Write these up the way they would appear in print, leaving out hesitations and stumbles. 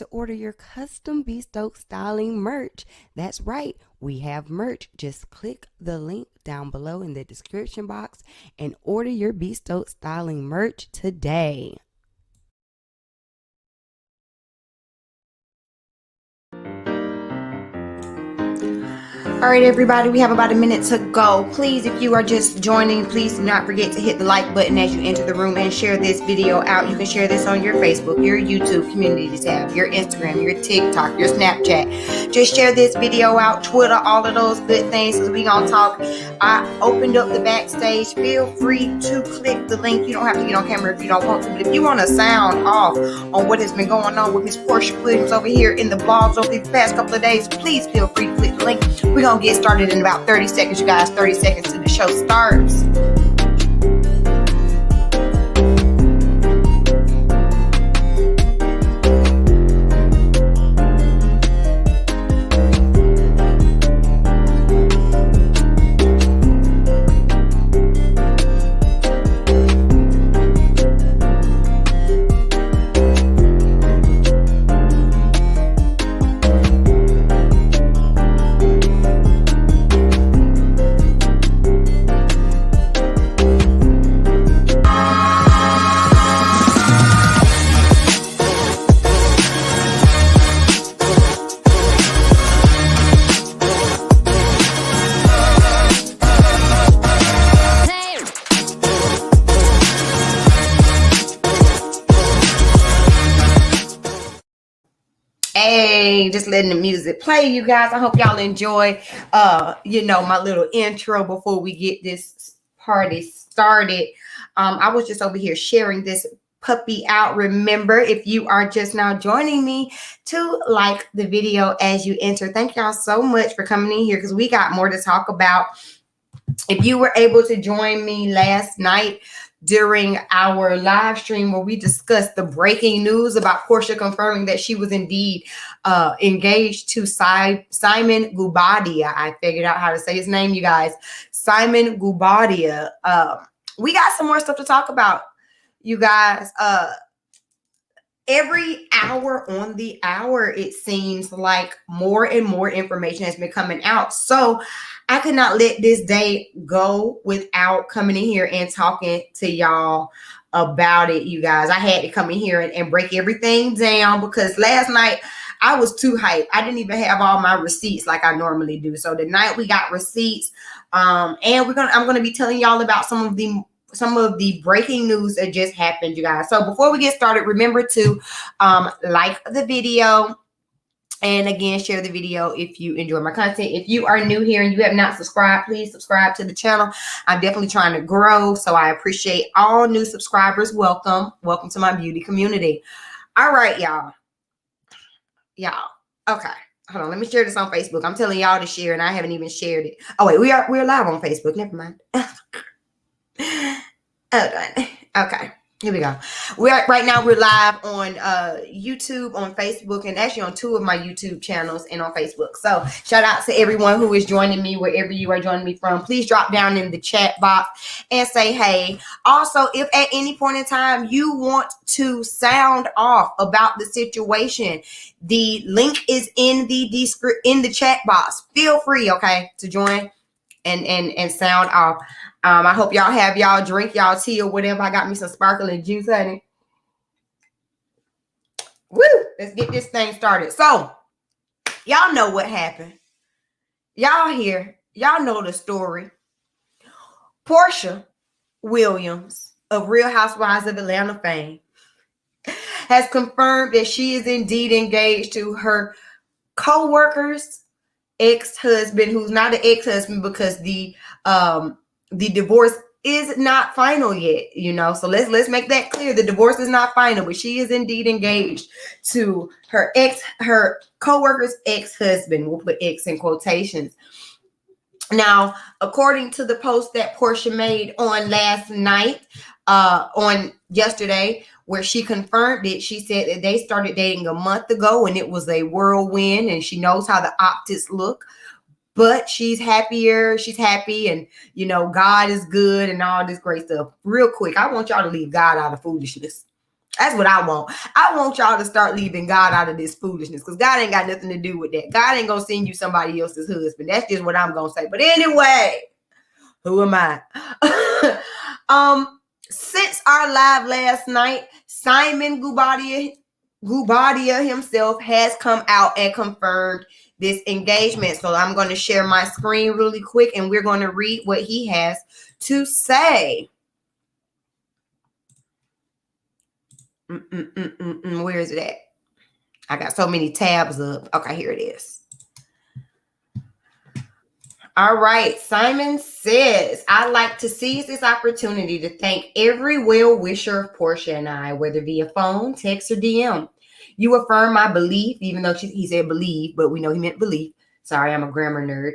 to order your custom Be Stoked styling merch. That's right, we have merch. Just click the link down below in the description box and order your Be Stoked styling merch today. All right, everybody, we have about a minute to go. Please, if you are just joining, please do not forget to hit the like button as you enter the room and share this video out. You can share this on your Facebook, your YouTube community tab, your Instagram, your TikTok, your Snapchat. Just share this video out, Twitter, all of those good things, because we gonna talk. I opened up the backstage. Feel free to click the link. You don't have to get on camera if you don't want to, but if you want to sound off on what has been going on with Miss Porsha Williams over here in the blogs over the past couple of days, please feel free to click the link. We're gonna get started in about 30 seconds, you guys. 30 seconds till the show starts. Hey, just letting the music play, you guys. I hope y'all enjoy my little intro before we get this party started. I was just over here sharing this puppy out. Remember, if you are just now joining me, to like the video as you enter. Thank y'all so much for coming in here, because we got more to talk about. If you were able to join me last night during our live stream where we discussed the breaking news about Porsha confirming that she was indeed engaged to Simon Guobadia. I figured out how to say his name, you guys. Simon Guobadia. We got some more stuff to talk about, you guys. Every hour on the hour, it seems like more and more information has been coming out. So I could not let this day go without coming in here and talking to y'all about it, you guys. I had to come in here and break everything down, because last night I was too hyped. I didn't even have all my receipts like I normally do. So tonight we got receipts, and I'm gonna be telling y'all about some of the breaking news that just happened, you guys. So before we get started, remember to like the video. And again, share the video if you enjoy my content. If you are new here and you have not subscribed, please subscribe to the channel. I'm definitely trying to grow, so I appreciate all new subscribers. Welcome. Welcome to my beauty community. All right, y'all. Okay. Hold on. Let me share this on Facebook. I'm telling y'all to share, and I haven't even shared it. Oh, wait. We're live on Facebook. Never mind. Hold on. Okay. Here we go. Right now we're live on YouTube, on Facebook, and actually on 2 of my YouTube channels and on Facebook. So shout out to everyone who is joining me wherever you are joining me from. Please drop down in the chat box and say hey. Also, if at any point in time you want to sound off about the situation, the link is in the chat box. Feel free, okay, to join and sound off. I hope y'all have y'all drink, y'all tea or whatever. I got me some sparkling juice, honey. Woo! Let's get this thing started. So, y'all know what happened. Y'all here. Y'all know the story. Porsha Williams of Real Housewives of Atlanta fame has confirmed that she is indeed engaged to her co-worker's ex-husband, who's not an ex-husband because the divorce is not final yet, so let's make that clear. The divorce is not final, but she is indeed engaged to her co-worker's ex-husband. We'll put ex in quotations. Now, according to the post that Porsha made on yesterday, where she confirmed it, she said that they started dating a month ago and it was a whirlwind, and she knows how the optics look. But she's happier. She's happy. And, God is good and all this great stuff. Real quick, I want y'all to leave God out of foolishness. That's what I want. I want y'all to start leaving God out of this foolishness, because God ain't got nothing to do with that. God ain't gonna send you somebody else's husband. That's just what I'm gonna say. But anyway, who am I? Since our live last night, Simon Guobadia himself has come out and confirmed this engagement. So I'm going to share my screen really quick, and we're going to read what he has to say. Where is it at? I got so many tabs up. Okay, here it is. All right, Simon says, I'd like to seize this opportunity to thank every well-wisher of Porsha and I, whether via phone, text, or DM. You affirm my belief, even though he said believe, but we know he meant belief. Sorry, I'm a grammar nerd.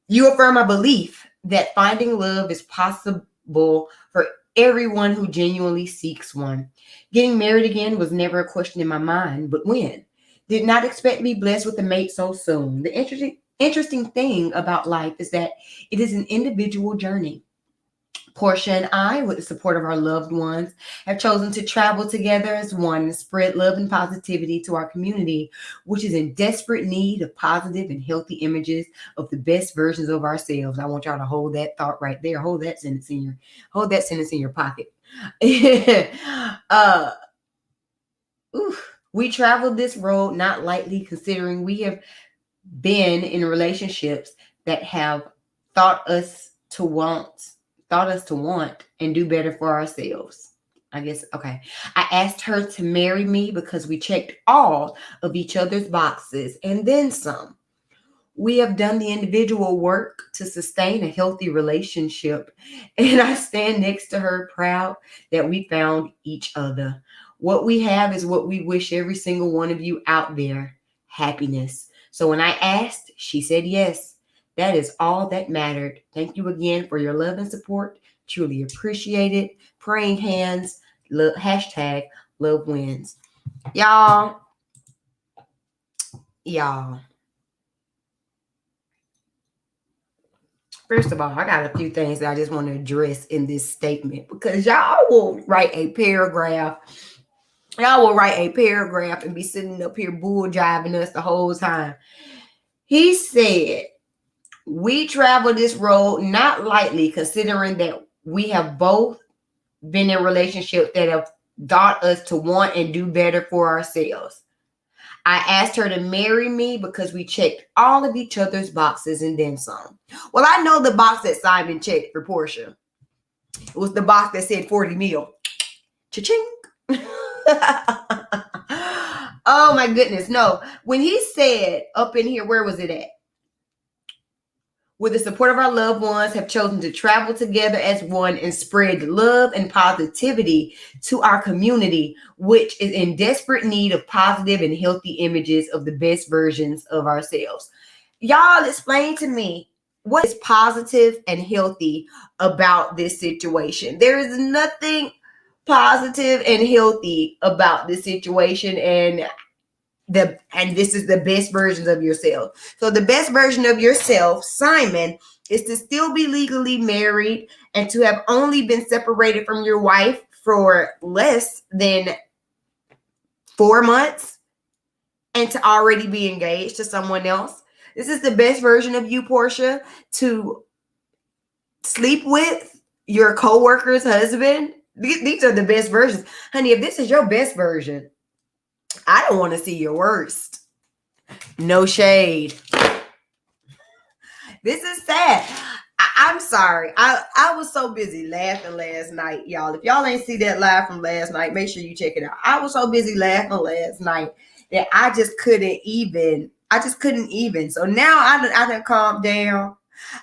You affirm my belief that finding love is possible for everyone who genuinely seeks one. Getting married again was never a question in my mind, but when? Did not expect to be blessed with a mate so soon. The interesting thing about life is that it is an individual journey. Porsha and I, with the support of our loved ones, have chosen to travel together as one and spread love and positivity to our community, which is in desperate need of positive and healthy images of the best versions of ourselves. I want y'all to hold that thought right there. Hold that sentence in your pocket. We traveled this road not lightly, considering we have been in relationships that have taught us to want and do better for ourselves. I guess, okay. I asked her to marry me because we checked all of each other's boxes and then some. We have done the individual work to sustain a healthy relationship, and I stand next to her proud that we found each other. What we have is what we wish every single one of you out there: happiness. So when I asked, she said yes. That is all that mattered. Thank you again for your love and support. Truly appreciate it. Praying hands. Hashtag love wins. Y'all. First of all, I got a few things that I just want to address in this statement, because y'all will write a paragraph. Y'all will write a paragraph and be sitting up here bull jiving us the whole time. He said, we travel this road not lightly, considering that we have both been in relationships that have taught us to want and do better for ourselves. I asked her to marry me because we checked all of each other's boxes and then some. Well, I know the box that Simon checked for Porsha. It was the box that said 40 mil. Cha-ching. Oh my goodness. No, when he said up in here, where was it at? With the support of our loved ones, have chosen to travel together as one and spread love and positivity to our community, which is in desperate need of positive and healthy images of the best versions of ourselves. Y'all explain to me what is positive and healthy about this situation. There is nothing positive and healthy about this situation, and this is the best versions of yourself. So the best version of yourself, Simon, is to still be legally married and to have only been separated from your wife for less than 4 months and to already be engaged to someone else. This is the best version of you, Porsha, to sleep with your coworker's husband. These are the best versions. Honey, if this is your best version, I don't want to see your worst. No shade. This is sad. I'm sorry. I was so busy laughing last night, y'all. If y'all ain't see that live from last night, make sure you check it out. I was so busy laughing last night that I just couldn't even. So now I done calmed down.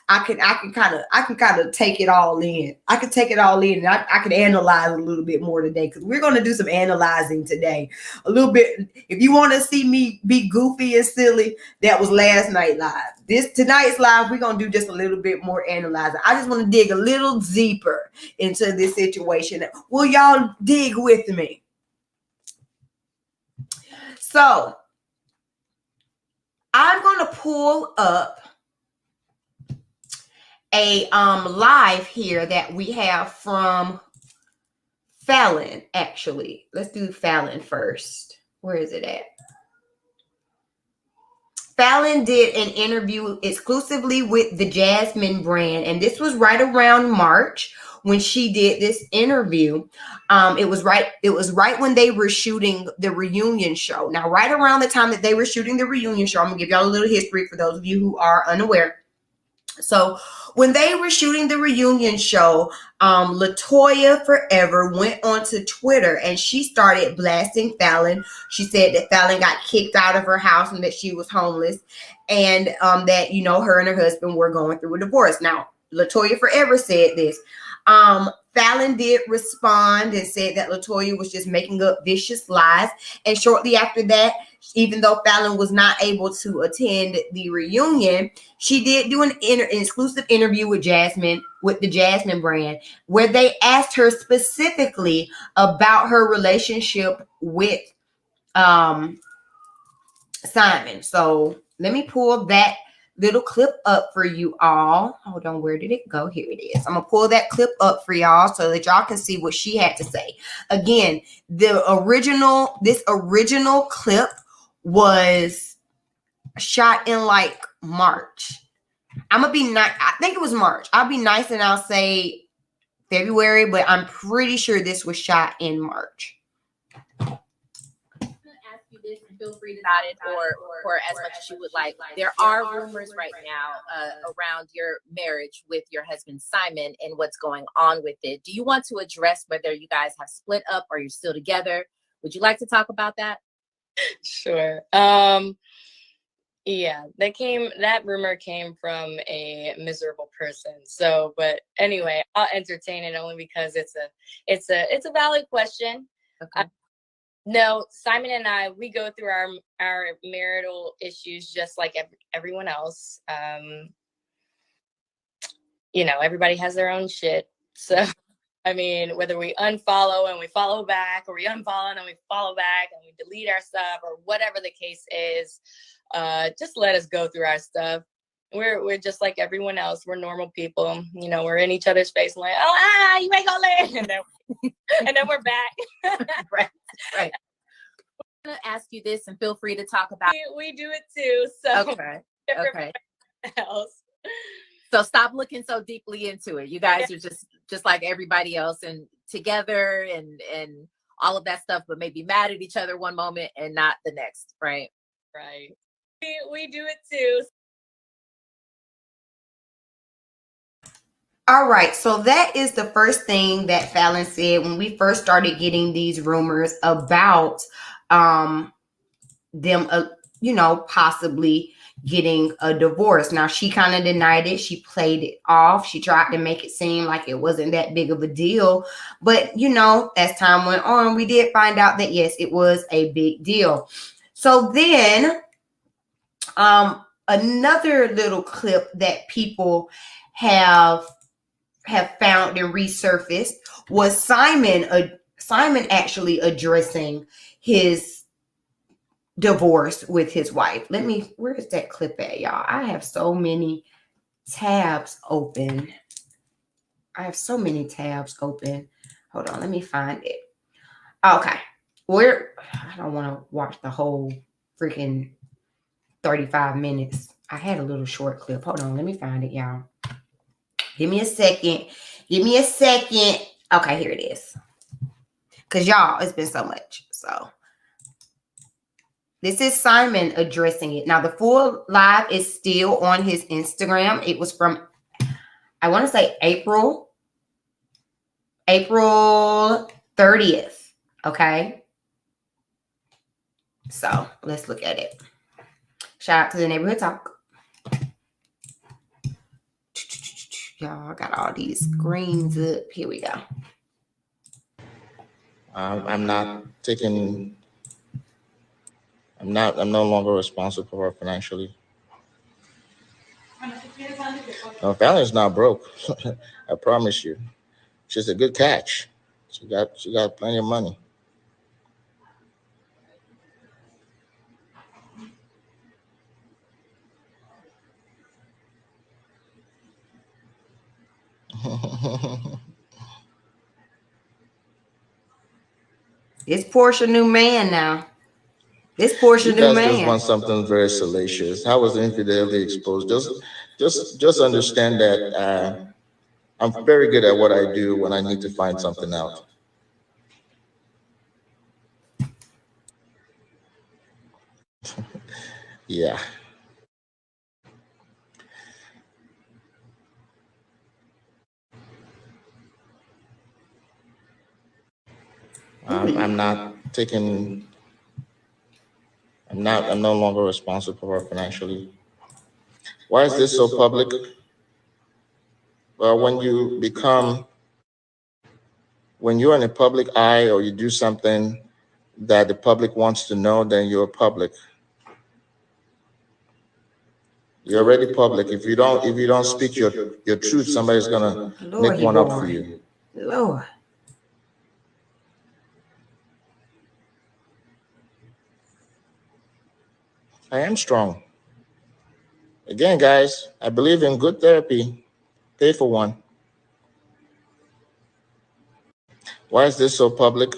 I can kind of take it all in. I can take it all in, and I can analyze a little bit more today, because we're going to do some analyzing today. A little bit. If you want to see me be goofy and silly, that was last night live. Tonight's live, we're going to do just a little bit more analyzing. I just want to dig a little deeper into this situation. Will y'all dig with me? So I'm going to pull up a live here that we have from Falynn, actually. Let's do Falynn first. Where is it at? Falynn did an interview exclusively with the Jasmine brand, and this was right around March when she did this interview. It was right when they were shooting the reunion show. Now, right around the time that they were shooting the reunion show, I'm gonna give y'all a little history for those of you who are unaware. So when they were shooting the reunion show, Latoya Forever went onto Twitter and she started blasting Falynn. She said that Falynn got kicked out of her house and that she was homeless, and that her and her husband were going through a divorce. Now, Latoya Forever said this. Falynn did respond and said that Latoya was just making up vicious lies. And shortly after that, even though Falynn was not able to attend the reunion, she did do an exclusive interview with the Jasmine brand, where they asked her specifically about her relationship with Simon. So let me pull that little clip up for you all. Hold on, where did it go? Here it is. I'm gonna pull that clip up for y'all so that y'all can see what she had to say. Again, this original clip was shot in like March. I'm gonna be nice. I think it was March. I'll be nice and I'll say February, but I'm pretty sure this was shot in March. This and feel free to about it or as much as you would like. There are rumors right now around your marriage with your husband Simon and what's going on with it. Do you want to address whether you guys have split up or you're still together? Would you like to talk about that? Sure. Yeah, that rumor came from a miserable person. So, but anyway, I'll entertain it only because it's a valid question. Okay. No, Simon and I, we go through our marital issues just like everyone else. Everybody has their own shit. So, I mean, whether we unfollow and we follow back, or we unfollow and we follow back and we delete our stuff, or whatever the case is, just let us go through our stuff. We're just like everyone else. We're normal people. We're in each other's face and like, oh, you ain't gonna live. And then we're back. Right. I'm gonna ask you this and feel free to talk about it. We do it too. So Okay. else. So stop looking so deeply into it. You guys are just like everybody else and together and all of that stuff, but maybe mad at each other one moment and not the next, right? Right. We do it too. All right, so that is the first thing that Falynn said when we first started getting these rumors about them, possibly getting a divorce. Now, she kind of denied it. She played it off. She tried to make it seem like it wasn't that big of a deal. But, as time went on, we did find out that, yes, it was a big deal. So then another little clip that people have found and resurfaced was Simon actually addressing his divorce with his wife. Where is that clip at, y'all? I have so many tabs open. Hold on, let me find it. Okay. I don't want to watch the whole freaking 35 minutes. I had a little short clip. Hold on, let me find it, y'all. Give me a second. Okay, here it is. Because, y'all, it's been so much. So, this is Simon addressing it. Now, the full live is still on his Instagram. It was from, I want to say April 30th. Okay? So, let's look at it. Shout out to the Neighborhood Talk. Y'all, I got all these screens up. Here we go. I'm no longer responsible for her financially. No, Falynn's not broke. I promise you. She's a good catch. She got plenty of money. It's Porsha new man now. It's Porsha You new guys just man. want something very salacious. How was the infidelity exposed? Just understand that I'm very good at what I do when I need to find something out. Yeah, I'm not taking. I'm not. I'm no longer responsible for her financially. Why is this so public? Well, when you're in a public eye or you do something that the public wants to know, then you're public. You're already public. If you don't speak your truth, somebody's gonna Lord, make he one up for boring. you. Lord. I am strong. Again, guys, I believe in good therapy. Pay for one. Why is this so public?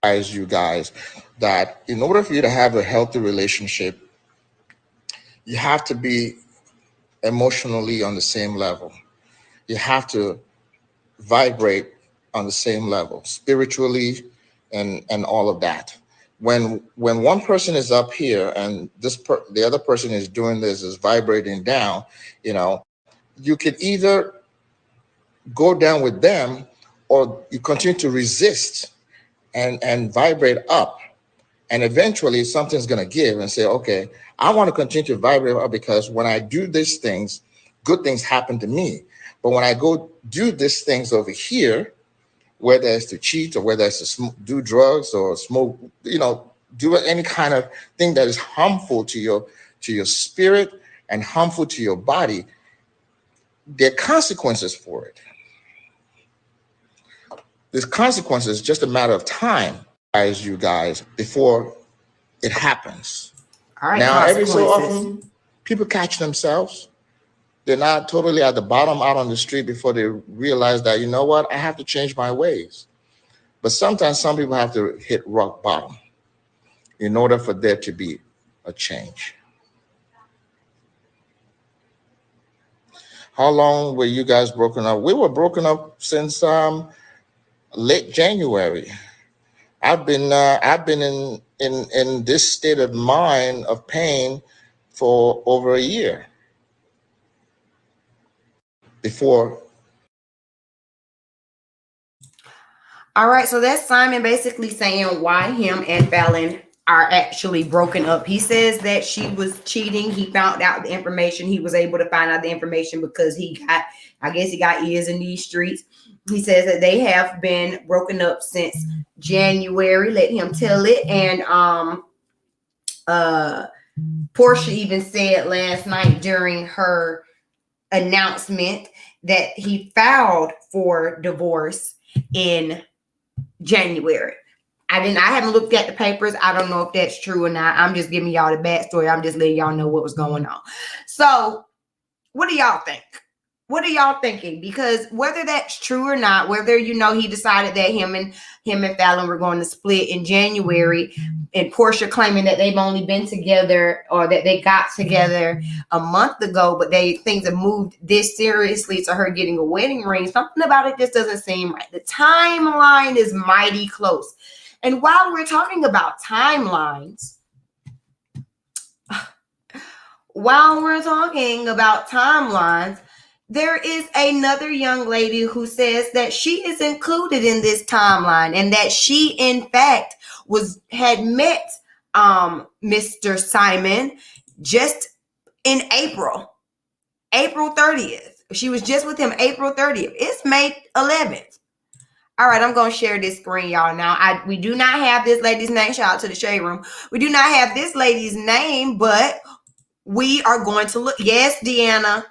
Guys, you guys, that in order for you to have a healthy relationship, you have to be emotionally on the same level. You have to vibrate on the same level, spiritually, and all of that. When one person is up here and the other person is doing this, is vibrating down, you know, you could either go down with them or you continue to resist and vibrate up, and eventually something's going to give and say, okay, I want to continue to vibrate up because when I do these things, good things happen to me. But when I go do these things over here, whether it's to cheat or whether it's to do drugs or smoke, do any kind of thing that is harmful to your spirit and harmful to your body, there are consequences for it. There's consequences, just a matter of time, guys, you guys, before it happens. All right, Now, every so consequences. often, people catch themselves. They're not totally at the bottom out on the street before they realize that, you know what, I have to change my ways. But sometimes some people have to hit rock bottom in order for there to be a change. How long were you guys broken up? We were broken up since late January. I've been in this state of mind of pain for over a year before. All right, so that's Simon basically saying why him and Falynn are actually broken up. He says that she was cheating. He found out the information. He was able to find out the information because I guess he got ears in these streets. He says that they have been broken up since January. Let him tell it. And Porsha even said last night during her announcement that he filed for divorce in January. I haven't looked at the papers. I don't know if that's true or not. I'm just giving y'all the backstory. I'm just letting y'all know what was going on. So, what do y'all think? What are y'all thinking? Because whether that's true or not, whether he decided that him and Falynn were going to split in January, and Porsha claiming that they've only been together or that they got together a month ago, but things have moved this seriously to her getting a wedding ring. Something about it just doesn't seem right. The timeline is mighty close. And while we're talking about timelines, there is another young lady who says that she is included in this timeline and that she, in fact, had met Mr. Simon just in April 30th. She was just with him April 30th. It's May 11th. All right, I'm going to share this screen, y'all. Now, we do not have this lady's name. Shout out to the Shade Room. We do not have this lady's name, but we are going to look. Yes, Deanna.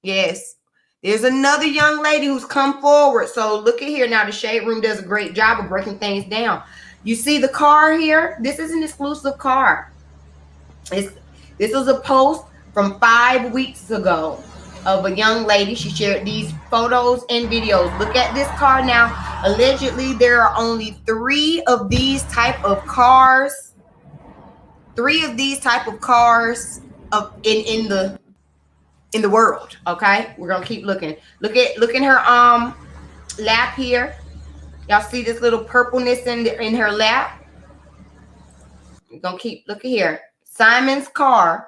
Yes. There's another young lady who's come forward. So look at here. Now, the Shade Room does a great job of breaking things down. You see the car here? This is an exclusive car. This is a post from 5 weeks ago. of a young lady. She shared these photos and videos. Look at this car now. Allegedly, there are only 3 of these type of cars. 3 of these type of cars in the world. Okay, we're gonna keep looking. Look in her lap here. Y'all see this little purpleness in her lap? We're gonna keep looking here. Simon's car,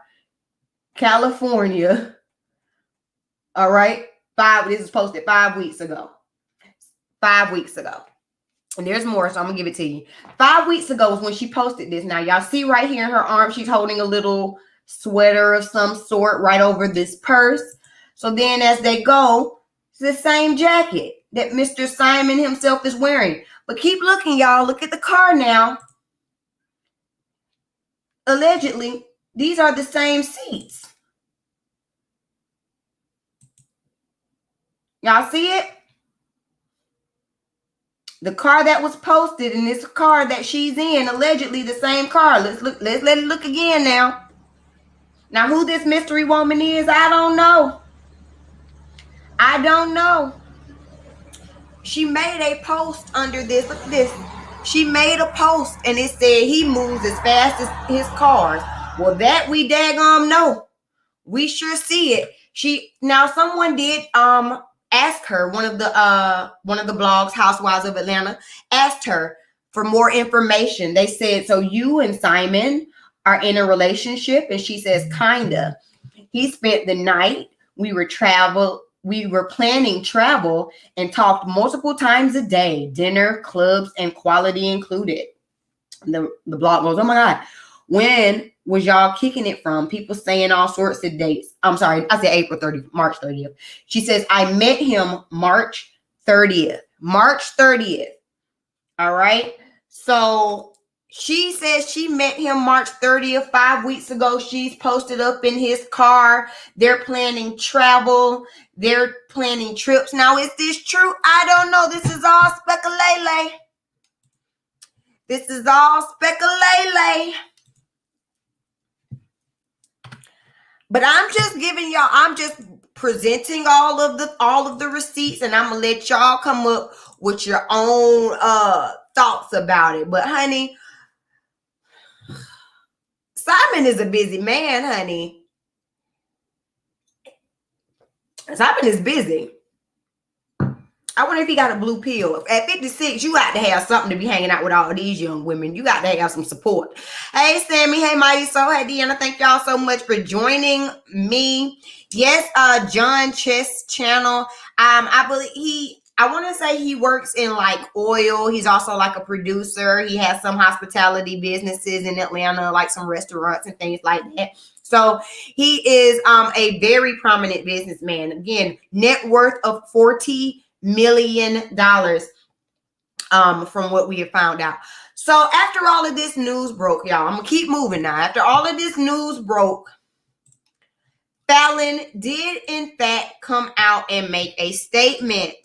California. All right, this was posted 5 weeks ago. 5 weeks ago. And there's more, so I'm gonna give it to you. 5 weeks ago was when she posted this. Now, y'all see right here in her arm, she's holding a little sweater of some sort right over this purse. So then as they go, it's the same jacket that Mr. Simon himself is wearing. But keep looking, y'all. Look at the car now. Allegedly, these are the same seats. Y'all see it? The car that was posted and this car that she's in, allegedly the same car. Let's let it look again now. Now, who this mystery woman is, I don't know. I don't know. She made a post under this. Look at this. She made a post and it said he moves as fast as his cars. Well, that we daggone know. We sure see it. Now someone did ask her, one of the blogs, Housewives of Atlanta, asked her for more information. They said, so you and Simon are in a relationship? And she says, kinda. He spent the night. We were planning travel and talked multiple times a day, dinner, clubs, and quality included. The blog goes, oh my God, when was y'all kicking it from? People saying all sorts of dates. I'm sorry, I said March 30th. She says, I met him March 30th. March 30th. All right. So she says she met him March 30th, 5 weeks ago. She's posted up in his car. They're planning travel. They're planning trips. Now, is this true? I don't know. This is all speculation. This is all speculation. But I'm just presenting all of the receipts, and I'm gonna let y'all come up with your own thoughts about it. But honey, Simon is a busy man, honey. Simon is busy. I wonder if he got a blue pill. At 56, you got to have something to be hanging out with all these young women. You got to have some support. Hey, Sammy. Hey, Mighty Soul. Hey, Deanna. Thank y'all so much for joining me. Yes, John Chess channel. I believe I want to say he works in like oil. He's also like a producer. He has some hospitality businesses in Atlanta, like some restaurants and things like that. So he is a very prominent businessman. Again, net worth of $40 million from what we have found out. So after all of this news broke, y'all, I'm gonna keep moving now. After all of this news broke, Falynn did in fact come out and make a statement.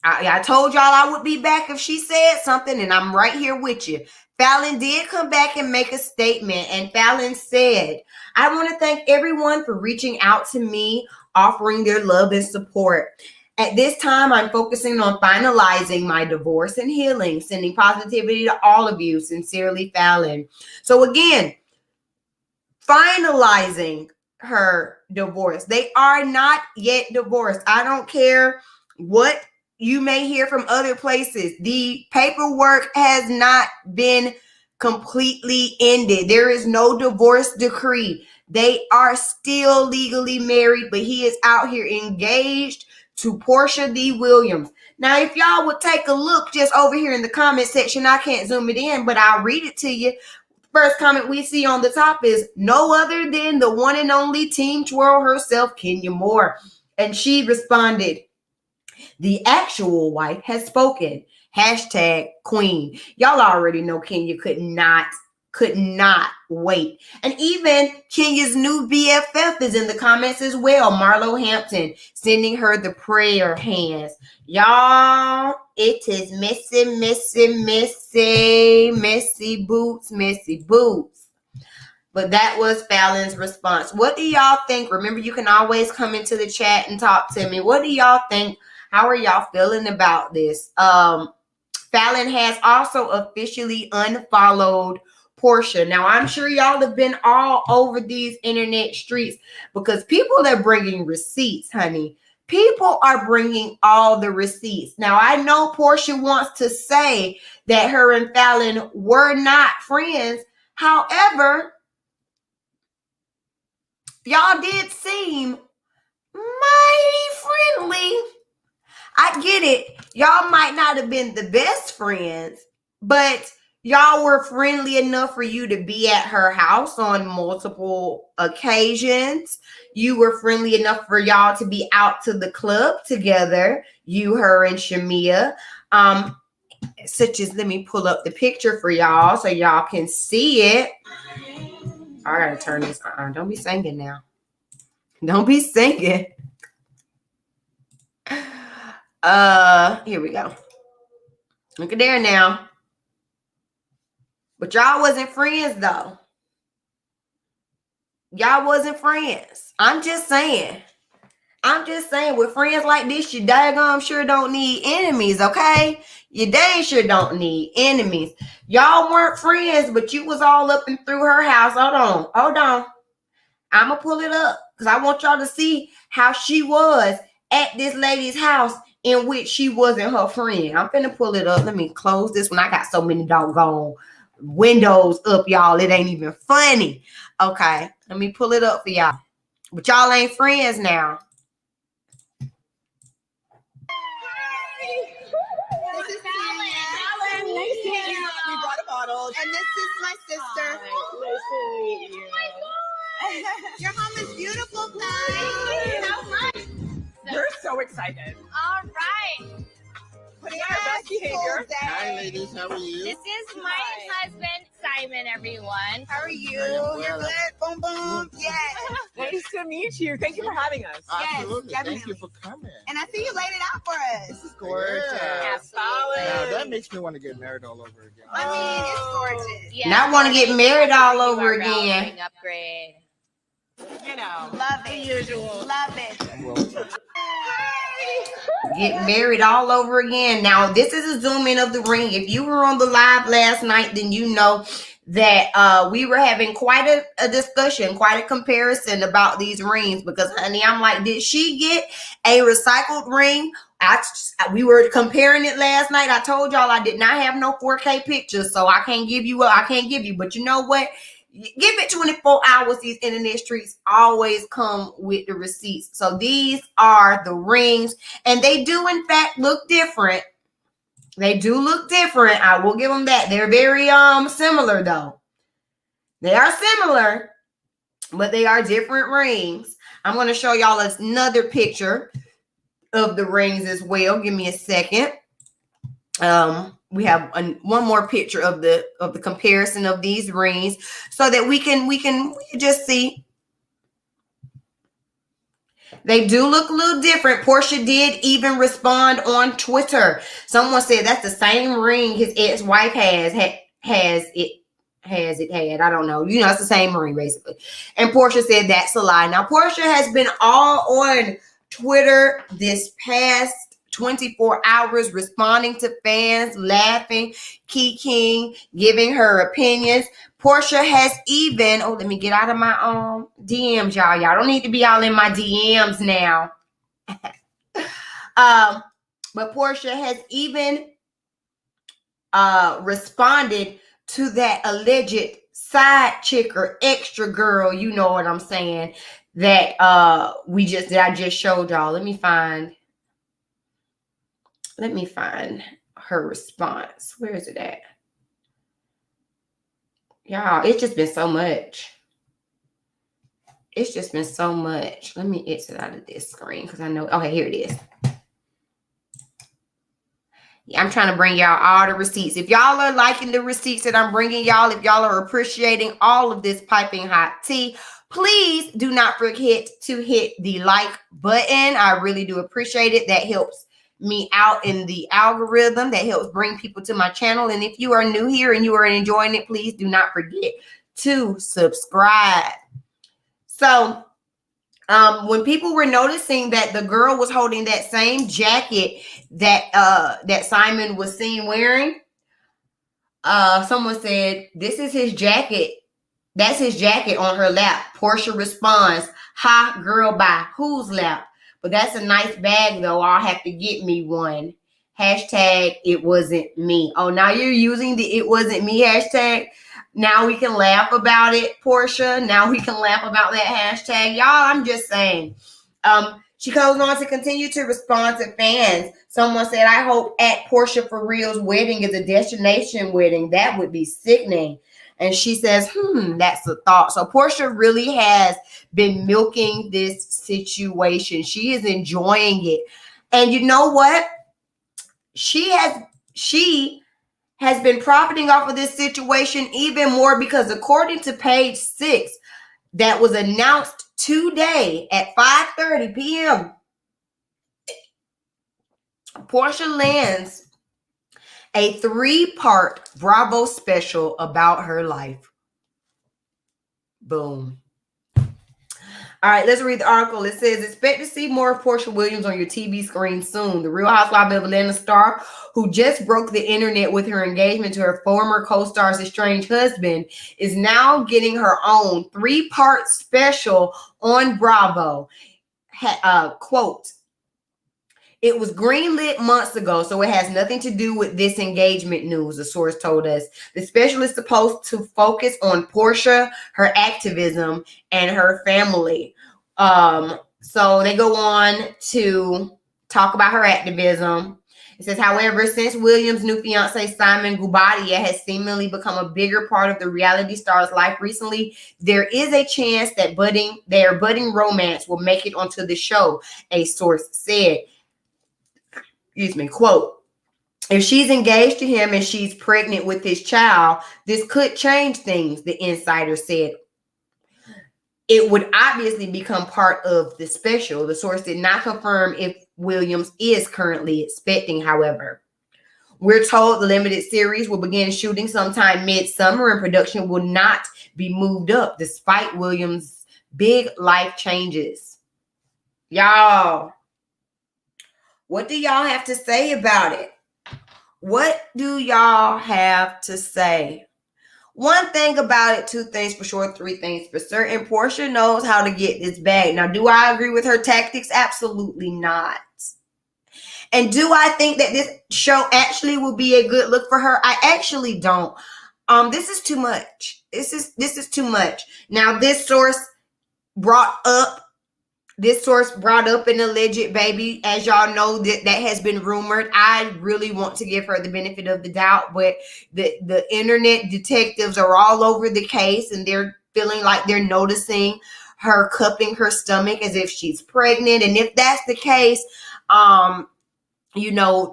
I told y'all I would be back if she said something, and I'm right here with you. Falynn did come back and make a statement, and Falynn said, I want to thank everyone for reaching out to me, offering their love and support. At this time, I'm focusing on finalizing my divorce and healing, sending positivity to all of you. Sincerely, Falynn. So again, finalizing her divorce. They are not yet divorced. I don't care what you may hear from other places. The paperwork has not been completely ended. There is no divorce decree. They are still legally married, but he is out here engaged to Porsha Williams. Now, if y'all would take a look just over here in the comment section, I can't zoom it in, but I'll read it to you. First comment we see on the top is no other than the one and only Team Twirl herself, Kenya Moore. And she responded, the actual wife has spoken. #Queen. Y'all already know Kenya could not wait. And even Kenya's new BFF is in the comments as well. Marlo Hampton sending her the prayer hands. Y'all, it is messy boots. But that was Falynn's response. What do y'all think? Remember, you can always come into the chat and talk to me. What do y'all think? How are y'all feeling about this? Falynn has also officially unfollowed Porsha. Now, I'm sure y'all have been all over these internet streets because people are bringing receipts, honey. People are bringing all the receipts. Now, I know Porsha wants to say that her and Falynn were not friends. However, y'all did seem mighty friendly. I get it. Y'all might not have been the best friends, but y'all were friendly enough for you to be at her house on multiple occasions. You were friendly enough for y'all to be out to the club together. You, her, and Shamia. Such as, let me pull up the picture for y'all so y'all can see it. I gotta turn this on. Don't be singing now. Don't be singing. Here we go. Look at there now. But y'all wasn't friends though. Y'all wasn't friends. I'm just saying. With friends like this, you daggone sure don't need enemies, okay? You dang sure don't need enemies. Y'all weren't friends, but you was all up and through her house. Hold on. I'm going to pull it up because I want y'all to see how she was at this lady's house in which she wasn't her friend. I'm finna pull it up. Let me close this one. I got so many doggone windows up, y'all. It ain't even funny. Okay, let me pull it up for y'all. But y'all ain't friends now. This is Falynn. Nice to meet you. We brought a bottle. And this is my sister. Nice to meet you. Your home is beautiful, guys. How much? We're so excited. All right. Putting on our best behavior. Hi, ladies. How are you? This is my husband, Simon, everyone. How are you? You're good. Boom, boom. Yes. Nice to meet you. Thank you for having us. Absolutely. Yes, Thank you for coming. And I see you laid it out for us. This is gorgeous. Yeah, Now, solid. that makes me want to get married all over again. I mean, it's gorgeous. Yeah, Now I want to get married all over Ring again. upgrade. You know, Love the it. usual. Love it. I'm willing to. Get married all over again. Now, this is a zoom in of the ring. If you were on the live last night, then you know that we were having quite a discussion, quite a comparison about these rings. Because, honey, I'm like, did she get a recycled ring? We were comparing it last night. I told y'all I did not have no 4K pictures, so I can't give you. But you know what? Give it 24 hours. These internet streets always come with the receipts. So these are the rings, and they do in fact look different. They do look different. I will give them that. They're very similar though. They are similar, but they are different rings. I'm going to show y'all another picture of the rings as well. Give me a second. We have one more picture of the comparison of these rings so that we can just see. They do look a little different. Porsha did even respond on Twitter. Someone said that's the same ring his ex-wife has. I don't know. You know, it's the same ring basically. And Porsha said that's a lie. Now, Porsha has been all on Twitter this past 24 hours responding to fans, laughing, kikiing, giving her opinions. Porsha has even, let me get out of my DMs, y'all. Y'all don't need to be all in my DMs now. But Porsha has even responded to that alleged side chick or extra girl, you know what I'm saying, that I just showed y'all. Let me find her response. Where is it at? Y'all, it's just been so much. It's just been so much. Let me exit out of this screen because I know. Okay, here it is. Yeah, I'm trying to bring y'all all the receipts. If y'all are liking the receipts that I'm bringing y'all, if y'all are appreciating all of this piping hot tea, please do not forget to hit the like button. I really do appreciate it. That helps me out in the algorithm. That helps bring people to my channel. And if you are new here and you are enjoying it, please do not forget to subscribe. So when people were noticing that the girl was holding that same jacket that that Simon was seen wearing, someone said, "This is his jacket. That's his jacket on her lap." Porsha responds, "Ha, girl, by whose lap? But that's a nice bag, though. I'll have to get me one. Hashtag it wasn't me." Oh, now you're using the "it wasn't me" hashtag. Now we can laugh about it, Porsha. Now we can laugh about that hashtag. Y'all, I'm just saying. She goes on to continue to respond to fans. Someone said, "I hope at Porsha for Real's wedding is a destination wedding. That would be sickening." And she says, that's a thought. So Porsha really has been milking this situation. She is enjoying it. And you know what? She has been profiting off of this situation even more, because according to page 6, that was announced today at 5:30 p.m., Porsha lands a 3-part Bravo special about her life. Boom. All right, let's read the article. It says, "Expect to see more of Porsha Williams on your TV screen soon. The Real Housewives of Atlanta star, who just broke the internet with her engagement to her former co-star's estranged husband, is now getting her own 3-part special on Bravo." Quote, "It was greenlit months ago, so it has nothing to do with this engagement news," the source told us. "The special is supposed to focus on Porsha, her activism, and her family." So they go on to talk about her activism. It says, "However, since Williams' new fiance Simon Guobadia has seemingly become a bigger part of the reality star's life recently, there is a chance that their budding romance will make it onto the show," a source said. Excuse me, quote, "If she's engaged to him and she's pregnant with his child, this could change things," the insider said. "It would obviously become part of the special." The source did not confirm if Williams is currently expecting, however. "We're told the limited series will begin shooting sometime mid-summer and production will not be moved up despite Williams' big life changes." Y'all, what do y'all have to say about it? What do y'all have to say? One thing about it, 2 things for sure, 3 things for certain. Porsha knows how to get this bag. Now, do I agree with her tactics? Absolutely not. And do I think that this show actually will be a good look for her? I actually don't. This is too much. This is too much. Now, this source brought up an alleged baby. As y'all know, that has been rumored. I really want to give her the benefit of the doubt, but the internet detectives are all over the case, and they're feeling like they're noticing her cupping her stomach as if she's pregnant. And if that's the case,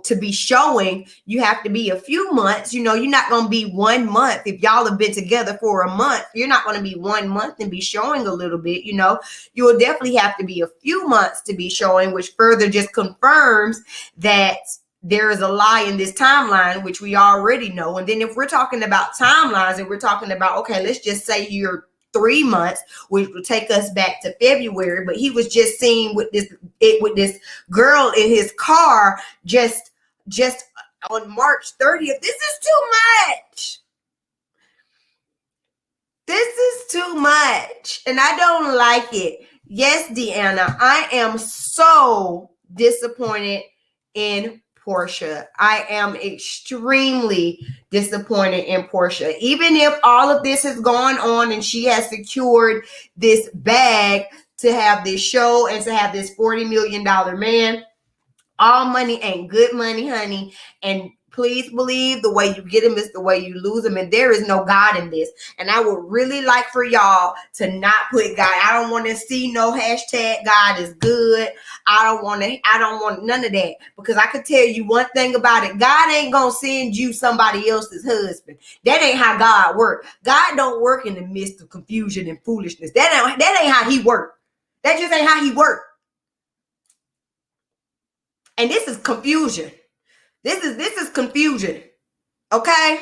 to be showing, you have to be a few months. You're not going to be 1 month. If y'all have been together for a month, you're not going to be 1 month and be showing a little bit. You will definitely have to be a few months to be showing, which further just confirms that there is a lie in this timeline, which we already know. And then if we're talking about timelines and we're talking about, okay, let's just say you're 3 months, which will take us back to February, but he was just seen with this girl in his car just on March 30th. This is too much. This is too much, and I don't like it. Yes, Deanna, I am so disappointed in Porsha. I am extremely disappointed in Porsha. Even if all of this has gone on and she has secured this bag to have this show and to have this $40 million man, all money ain't good money, honey. And please believe the way you get them is the way you lose them. And there is no God in this. And I would really like for y'all to not put God. I don't want to see no hashtag God is good. I don't want none of that. Because I could tell you one thing about it. God ain't going to send you somebody else's husband. That ain't how God works. God don't work in the midst of confusion and foolishness. That ain't how he works. That just ain't how he works. And this is confusion. This is confusion. Okay?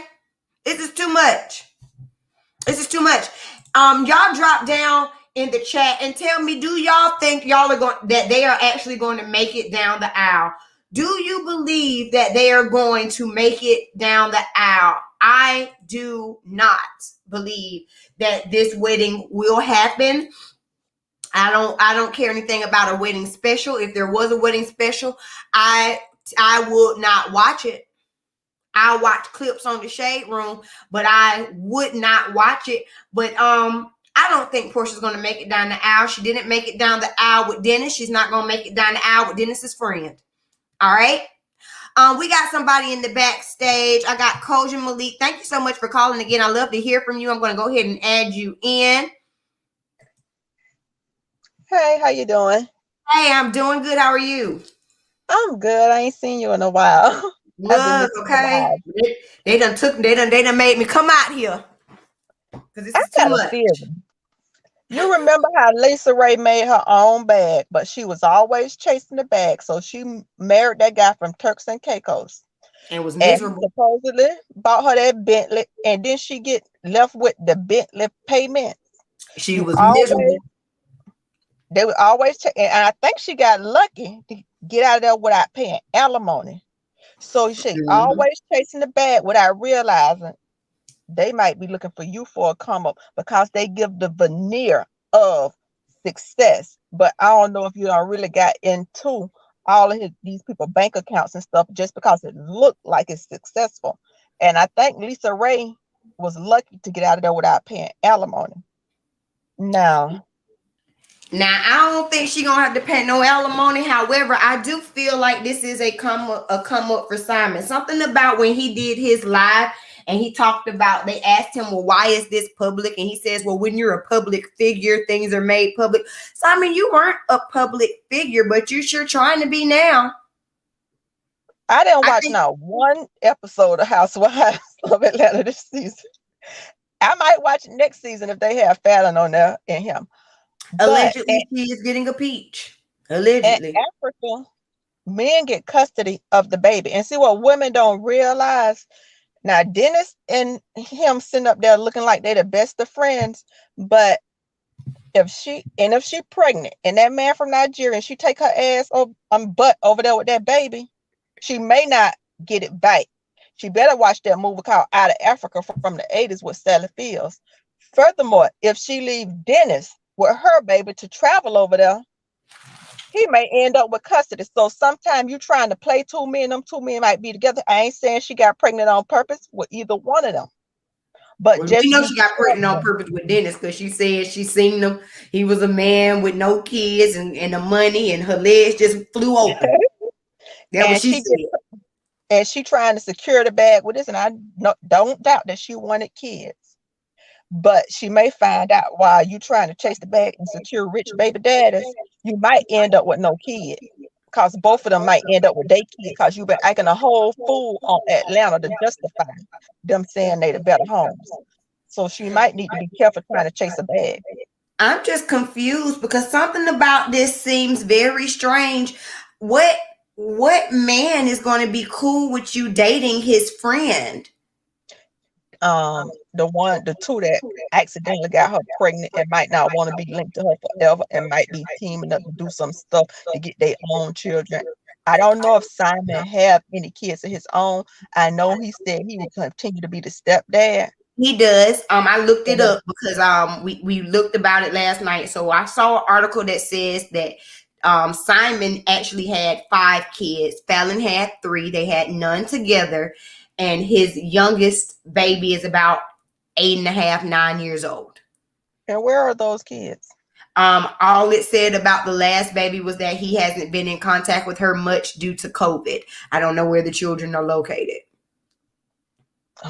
This is too much. This is too much. Y'all drop down in the chat and tell me, do y'all think y'all are going that they are actually going to make it down the aisle? Do you believe that they are going to make it down the aisle? I do not believe that this wedding will happen. I don't care anything about a wedding special. If there was a wedding special, I would not watch it. I'll watch clips on the Shade Room, but I would not watch it. But I don't think Porsha's going to make it down the aisle. She didn't make it down the aisle with Dennis. She's not going to make it down the aisle with Dennis's friend. All right. We got somebody in the backstage. I got Kojin Malik. Thank you so much for calling again. I love to hear from you. I'm going to go ahead and add you in. Hey, how you doing? Hey, I'm doing good. How are you? I'm good. I ain't seen you in a while. Look, okay. They done made me come out here. Because this is too much. You remember how Lisa Ray made her own bag, but she was always chasing the bag. So she married that guy from Turks and Caicos. And was miserable. And supposedly bought her that Bentley, and then she get left with the Bentley payment. She was miserable. They would always check, and I think she got lucky to get out of there without paying alimony. So she always chasing the bag without realizing they might be looking for you for a come up because they give the veneer of success. But I don't know if you don't really got into all of these people bank accounts and stuff just because it looked like it's successful. And I think Lisa Ray was lucky to get out of there without paying alimony. Now, I don't think she's gonna have to pay no alimony. However, I do feel like this is a come up for Simon. Something about when he did his live and he talked about, they asked him, well, why is this public? And he says, well, when you're a public figure, things are made public. Simon, you weren't a public figure, but you're sure trying to be now. I didn't watch not one episode of Housewives of Atlanta this season. I might watch it next season if they have Fallon on there and him. Allegedly, she is getting a peach. Allegedly. In Africa, men get custody of the baby. And see what women don't realize. Now, Dennis and him sitting up there looking like they're the best of friends. But if she pregnant and that man from Nigeria and she take her ass butt over there with that baby, she may not get it back. She better watch that movie called Out of Africa from the 80s with Sally Fields. Furthermore, if she leave Dennis with her baby to travel over there, he may end up with custody. So sometimes you trying to play two men, them two men might be together. I ain't saying she got pregnant on purpose with either one of them. But well, you know she got pregnant on purpose with Dennis because she said she seen him. He was a man with no kids and the money, and her legs just flew open. That's what she said. And she trying to secure the bag with this, and I don't doubt that she wanted kids. But she may find out while you trying to chase the bag and secure rich baby daddies, you might end up with no kid. Because both of them might end up with their kid because you've been acting a whole fool on Atlanta to justify them saying they the better homes. So she might need to be careful trying to chase a bag. I'm just confused because something about this seems very strange. What man is going to be cool with you dating his friend? The two that accidentally got her pregnant and might not want to be linked to her forever and might be teaming up to do some stuff to get their own children. I don't know if Simon have any kids of his own. I know he said he will continue to be the stepdad. He does. I looked it up because we looked about it last night. So I saw an article that says that Simon actually had 5 kids. Falynn had 3. They had none together. And his youngest baby is about 8.5, 9 years old. And where are those kids? All it said about the last baby was that he hasn't been in contact with her much due to COVID. I don't know where the children are located.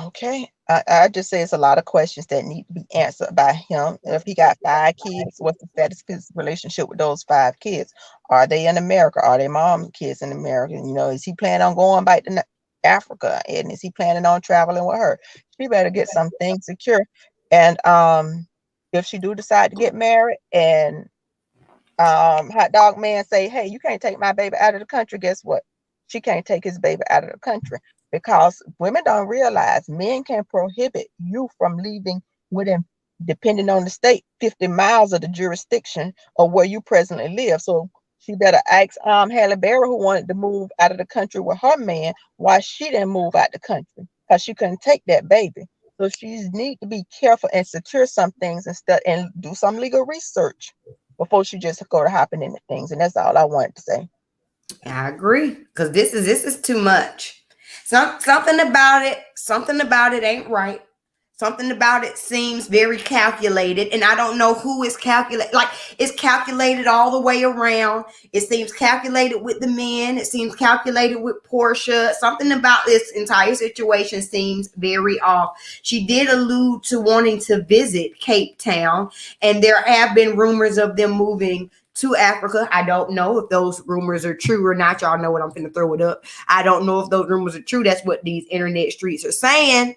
Okay. I just say it's a lot of questions that need to be answered by him. If he got 5 kids, what's the status of his relationship with those 5 kids? Are they in America? Are they mom kids in America? You know, is he planning on going back to Africa? And is he planning on traveling with her? She better get some things secure. And if she do decide to get married and hot dog man say, hey, you can't take my baby out of the country, guess what? She can't take his baby out of the country because women don't realize men can prohibit you from leaving within, depending on the state, 50 miles of the jurisdiction of where you presently live. So she better ask Halle Berry, who wanted to move out of the country with her man, why she didn't move out the country, because she couldn't take that baby. So she need to be careful and secure some things instead, and do some legal research before she just go to hopping into things. And that's all I wanted to say. I agree, because this is too much. Something about it ain't right. Something about it seems very calculated, and I don't know who is calculated. Like, it's calculated all the way around. It seems calculated with the men. It seems calculated with Porsha. Something about this entire situation seems very off. She did allude to wanting to visit Cape Town, and there have been rumors of them moving to Africa. I don't know if those rumors are true or not. Y'all know what I'm finna throw it up. I don't know if those rumors are true. That's what these internet streets are saying.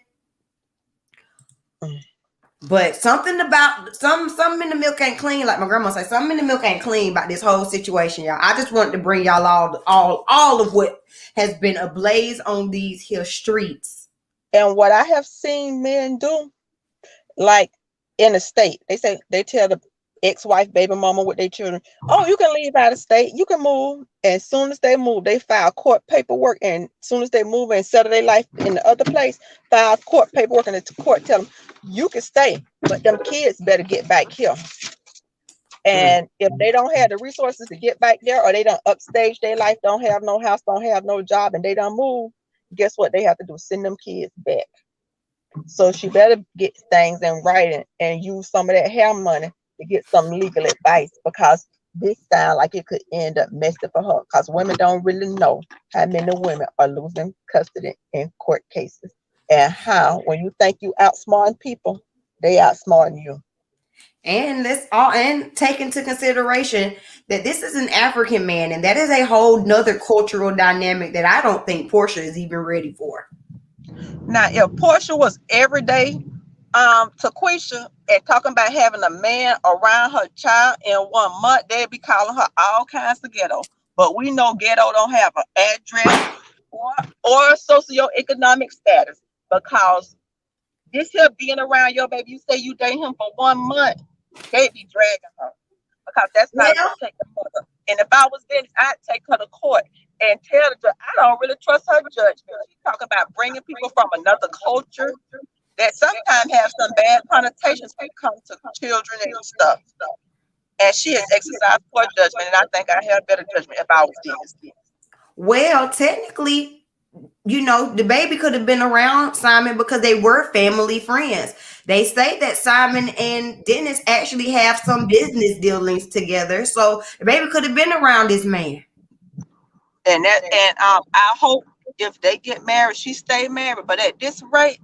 But something about something in the milk ain't clean, like my grandma said. Something in the milk ain't clean about this whole situation, y'all. I just wanted to bring y'all all of what has been ablaze on these here streets. And what I have seen men do, like in the state, they tell the ex-wife, baby mama with their children, oh, you can leave out of state, you can move. And as soon as they move, they file court paperwork. And as soon as they move and settle their life in the other place, file court paperwork, and the court tell them, you can stay, but them kids better get back here. And if they don't have the resources to get back there, or they don't upstage their life, don't have no house, don't have no job, and they don't move, guess what they have to do? Send them kids back. So she better get things in writing and use some of that hair money to get some legal advice, because this sounds like it could end up messy for her, because women don't really know how many women are losing custody in court cases, and how, when you think you outsmarting people, they outsmarting you. And let's all and take into consideration that this is an African man, and that is a whole nother cultural dynamic that I don't think Porsha is even ready for. Now, if Porsha was every day to Quisha and talking about having a man around her child in 1 month, they'd be calling her all kinds of ghetto. But we know ghetto don't have an address or socioeconomic status, because this here being around your baby, you say you date him for 1 month, they'd be dragging her, because that's not going to take the mother. And if I was Dennis, I'd take her to court and tell the judge, I don't really trust her judgment. She talk about bringing people from another culture that sometimes have some bad connotations when it comes to children and stuff. And she has exercised poor judgment, and I think I had better judgment if I was Dennis. Well, technically, you know, the baby could have been around Simon because they were family friends. They say that Simon and Dennis actually have some business dealings together. So the baby could have been around this man. And I hope if they get married, she stay married. But at this rate,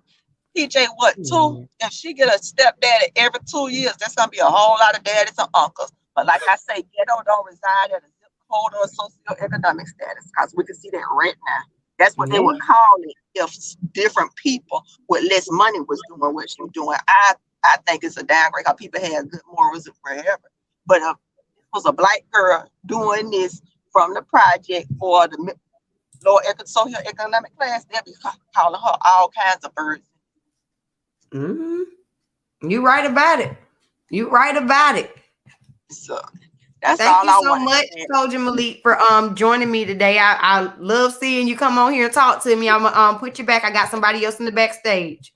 PJ, what, 2? If she get a stepdaddy every 2 years, that's gonna be a whole lot of daddies and uncles. But like I say, ghetto don't reside at a zip code or socioeconomic status, because we can see that right now. That's what they would call it if different people with less money was doing what she was doing. I think it's a downgrade, because people have good morals wherever. But if it was a black girl doing this from the project or the lower socioeconomic class, they'll be calling her all kinds of birds. You right about it. You right about it. So that's Thank all you I so want much, to say. Soldier Malik, for joining me today. I love seeing you come on here and talk to me. I'm gonna put you back. I got somebody else in the backstage.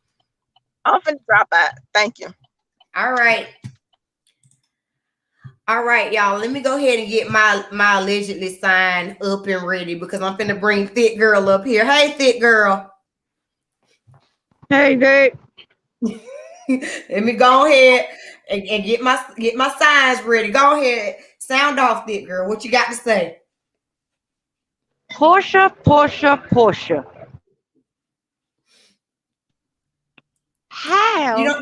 I'm finna drop out. Thank you. All right. All right, y'all. Let me go ahead and get my allegedly sign up and ready, because I'm finna bring Thick Girl up here. Hey, Thick Girl. Hey, Dave. Let me go ahead and get my signs ready. Go ahead. Sound off, Thick Girl. What you got to say? Porsha. How? You know,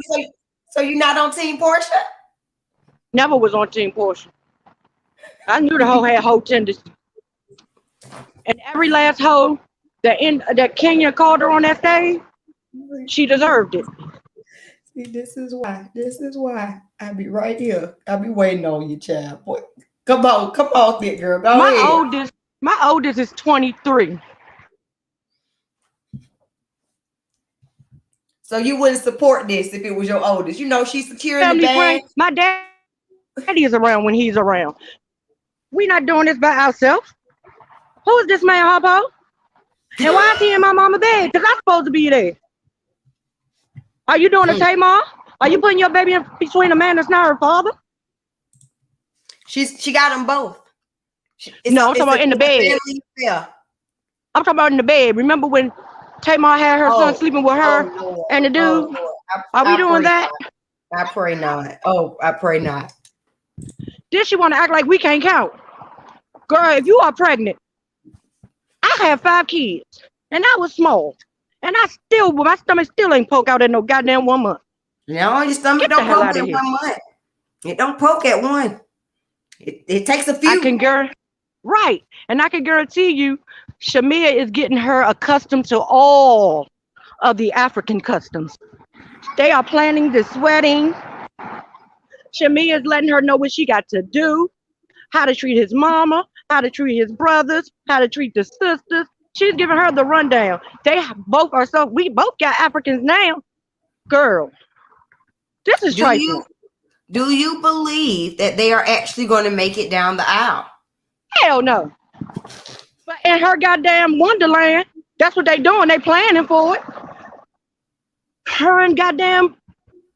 so you're not on Team Porsha? Never was on Team Porsha. I knew the hoe had hoe tendencies. And every last hoe that Kenya called her on that day, she deserved it. See, this is why I be right here. I be waiting on you, child. Boy, come on, Thick Girl. Go ahead. My oldest is 23. So you wouldn't support this if it was your oldest. You know, she's secure in the Family bag. friend. My daddy is around when he's around. We not doing this by ourselves. Who is this man, Harpo? And why is he in my mama's bed? Because I'm supposed to be there. Are you doing a Tamar? Are you putting your baby in between a man that's not her father? She got them both. No, I'm talking about in the bed. Yeah. I'm talking about in the bed. Remember when Tamar had her son sleeping with her and the dude? Are we doing that? I pray not. Oh, I pray not. Then she want to act like we can't count. Girl, if you are pregnant, I had 5 kids, and I was small, and my stomach still ain't poke out at no goddamn 1 month. No, your stomach don't poke at 1 month. It don't poke at 1. It takes a few. Right, and I can guarantee you, Shamia is getting her accustomed to all of the African customs. They are planning this wedding. Shamia is letting her know what she got to do, how to treat his mama, how to treat his brothers, how to treat the sisters. She's giving her the rundown. We both got Africans now. Girl, this is trifling. Do you believe that they are actually going to make it down the aisle? Hell no. But in her goddamn Wonderland, that's what they doing. They planning for it. Her and goddamn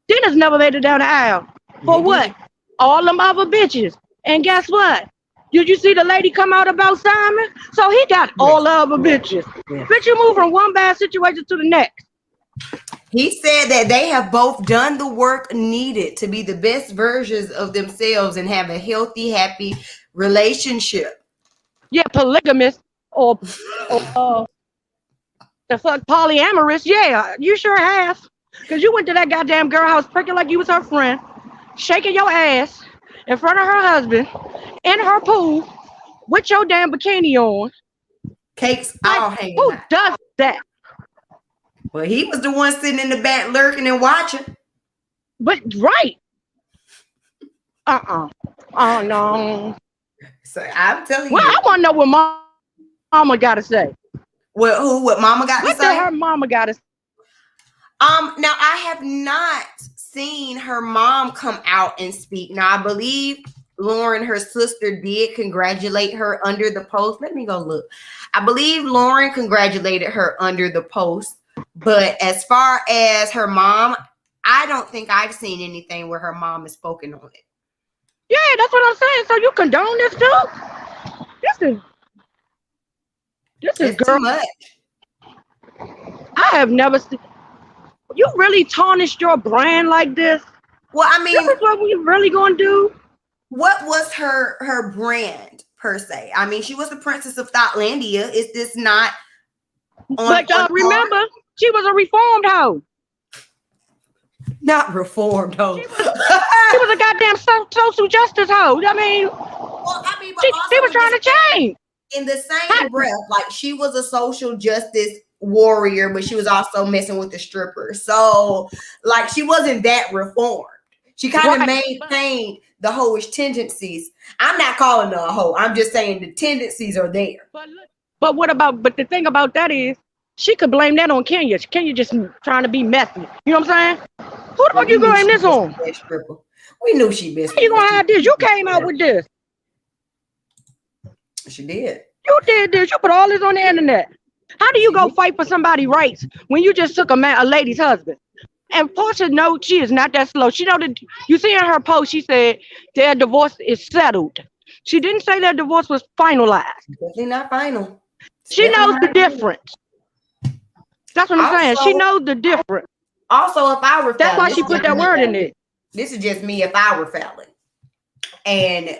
Dennis never made it down the aisle. For what? All them other bitches. And guess what? Did you see the lady come out about Simon? So he got all the other bitches. Bitch, you move from one bad situation to the next. He said that they have both done the work needed to be the best versions of themselves and have a healthy, happy relationship. Yeah, polygamous or the fuck polyamorous. Yeah, you sure have. Because you went to that goddamn girl house pricking like you was her friend, shaking your ass in front of her husband in her pool with your damn bikini on. Cakes all hanging out. Who does that? Well, he was the one sitting in the back lurking and watching. But right. Oh no. So I'm telling you. Well, I want to know what mama got to say. What mama got to say? What did her mama got to say? Now I have not seen her mom come out and speak. Now I believe Lauren, her sister, did congratulate her under the post. Let me go look. I believe Lauren congratulated her under the post. But as far as her mom, I don't think I've seen anything where her mom has spoken on it. Yeah, that's what I'm saying. So you condone this too? This is girl. Too much. I have never seen. You really tarnished your brand like this? Well, I mean, this is what we really gonna do. What was her brand per se? I mean, she was the princess of Thoughtlandia. Is this not? But remember, she was a reformed hoe. Not reformed hoe. She was a goddamn social justice hoe. I mean, she was trying to change. In the same breath, like she was a social justice warrior, but she was also messing with the strippers. So, like, she wasn't that reformed. She kind of maintained the hoish tendencies. I'm not calling her a hoe. I'm just saying the tendencies are there. But the thing about that is, she could blame that on Kenya. Kenya just trying to be messy. You know what I'm saying? Who the fuck you blame this on? We knew she messed. How you gonna hide this? You came out with this. She did. You did this. You put all this on the internet. How do you go fight for somebody's rights when you just took a lady's husband? And Porsha knows she is not that slow. She know that you see in her post, she said their divorce is settled. She didn't say their divorce was finalized. Definitely not final. She knows the difference. That's what I'm saying. She knows the difference. Also, if I were that's why she put that word in it. This is just me if I were Falynn. And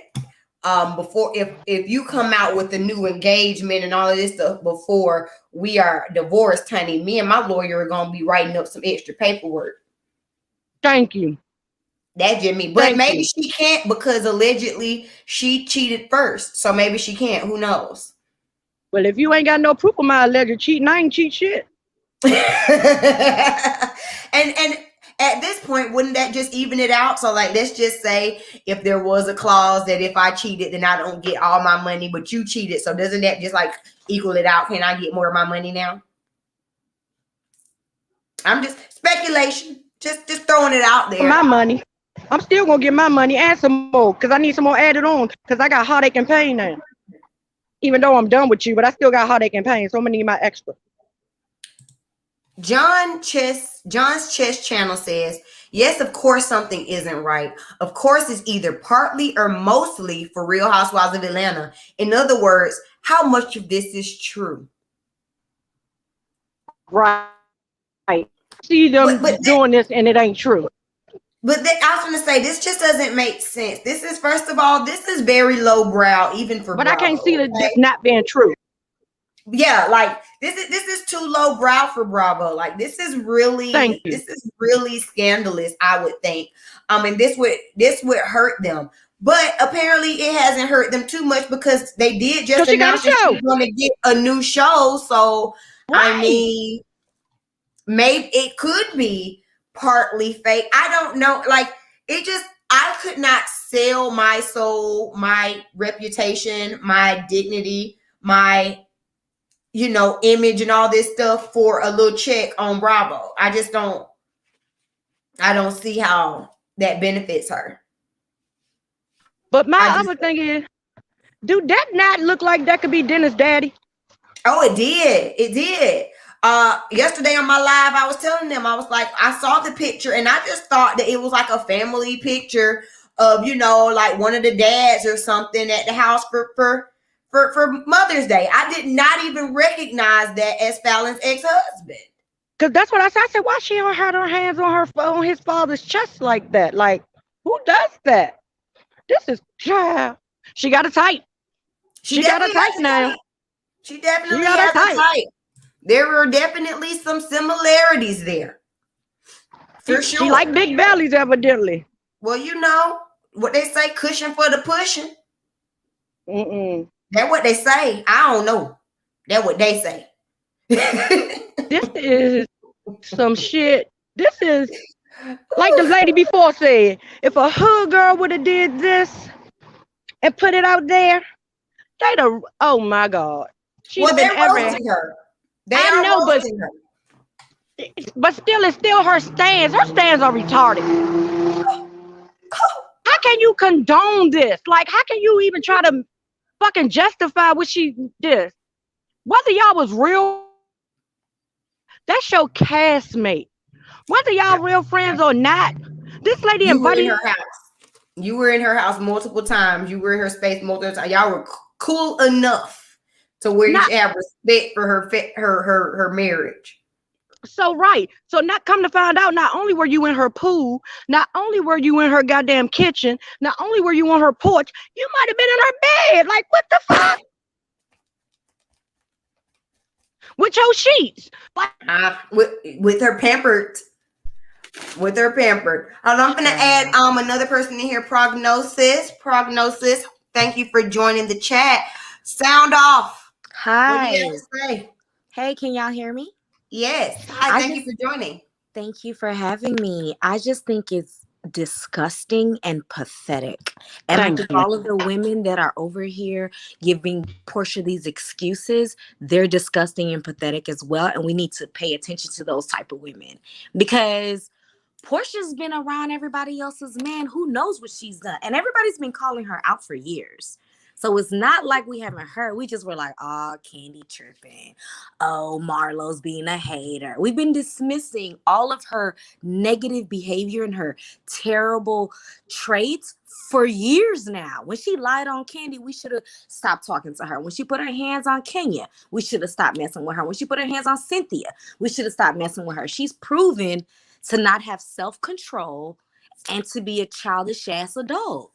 before if you come out with a new engagement and all of this stuff before we are divorced, honey, me and my lawyer are gonna be writing up some extra paperwork. Thank you. That's just me. But maybe she can't because allegedly she cheated first. So maybe she can't. Who knows? Well, if you ain't got no proof of my alleged cheating, I ain't cheat shit. and at this point, wouldn't that just even it out? So, like, let's just say if there was a clause that if I cheated, then I don't get all my money, but you cheated. So doesn't that just like equal it out? Can I get more of my money now? I'm just speculation. Just throwing it out there. My money. I'm still gonna get my money and some more because I need some more added on because I got heartache and pain now. Even though I'm done with you, but I still got heartache and pain, so I'm gonna need my extra. John's Chess channel says, yes, of course something isn't right. Of course it's either partly or mostly for Real Housewives of Atlanta. In other words, how much of this is true? Right. See them doing this and it ain't true. But I was going to say, this just doesn't make sense. This is, first of all, this is very lowbrow, even for But Bravo, I can't see that okay? this not being true. Yeah, like this is too lowbrow for Bravo. Like this is really scandalous, I would think. And this would hurt them. But apparently it hasn't hurt them too much because they did just announce that she's going to get a new show. So right. I mean, maybe it could be partly fake. I don't know. Like I could not sell my soul, my reputation, my dignity, my image and all this stuff for a little check on Bravo. I don't see how that benefits her. But my other thing is, do that not look like that could be Dennis' daddy? Oh, it did. It did. Yesterday on my live, I was telling them, I was like, I saw the picture and I just thought that it was like a family picture of, like one of the dads or something at the house for Mother's Day. I did not even recognize that as Falynn's ex-husband. Because that's what I said. I said, why she don't have her hands on his father's chest like that? Like, who does that? This is child. She got a type. She got a type now. She definitely has a type. There were definitely some similarities there. For sure. She like big bellies, evidently. Well, what they say, cushion for the pushing. That's what they say. I don't know. That's what they say. This is some shit. This is like the lady before said, if a hood girl would have did this and put it out there, they'd have, oh my God. Well, they're roasting her. I know, but still, it's still her stands. Her stands are retarded. How can you condone this? Like, how can you even try to fucking justify what she did? Whether y'all was real, that's your castmate. Whether y'all real friends or not, this lady invited her house. You were in her house multiple times. You were in her space multiple times. Y'all were cool enough to where you have respect for her marriage. So right. So not come to find out, not only were you in her pool, not only were you in her goddamn kitchen, not only were you on her porch, you might have been in her bed. Like, what the fuck? With your sheets. With her pampered. With her pampered. I'm going to add another person in here, Prognosis. Prognosis, thank you for joining the chat. Sound off. Hi. What do you have to say? Hey, can y'all hear me? Yes. Hi, thank you for joining. Thank you for having me. I just think it's disgusting and pathetic. And I think all of the women that are over here giving Porsha these excuses, they're disgusting and pathetic as well. And we need to pay attention to those type of women because Porsha's been around everybody else's man. Who knows what she's done? And everybody's been calling her out for years. So it's not like we haven't heard. We just were like, oh, Candy tripping. Oh, Marlo's being a hater. We've been dismissing all of her negative behavior and her terrible traits for years now. When she lied on Candy, we should have stopped talking to her. When she put her hands on Kenya, we should have stopped messing with her. When she put her hands on Cynthia, we should have stopped messing with her. She's proven to not have self-control and to be a childish ass adult.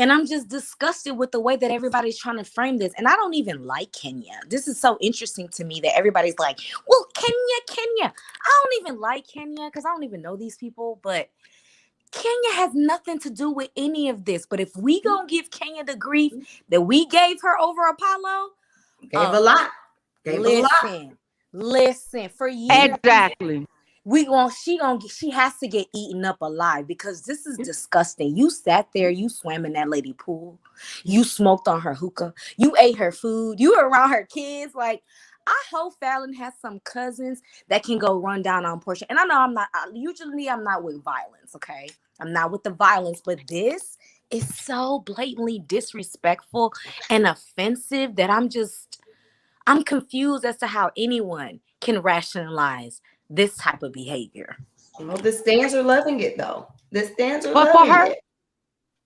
And I'm just disgusted with the way that everybody's trying to frame this. And I don't even like Kenya. This is so interesting to me that everybody's like, well, Kenya. I don't even like Kenya because I don't even know these people. But Kenya has nothing to do with any of this. But if we gonna give Kenya the grief that we gave her over Apollo, gave a lot. Listen, for years. Exactly. she has to get eaten up alive because this is disgusting. You sat there, you swam in that lady pool, you smoked on her hookah, you ate her food, you were around her kids. Like, I hope Falynn has some cousins that can go run down on Porsha. And I know I'm not with violence, okay? I'm not with the violence, but this is so blatantly disrespectful and offensive that I'm confused as to how anyone can rationalize this type of behavior. Well, the stands are loving it though. The stands are But for loving her, it.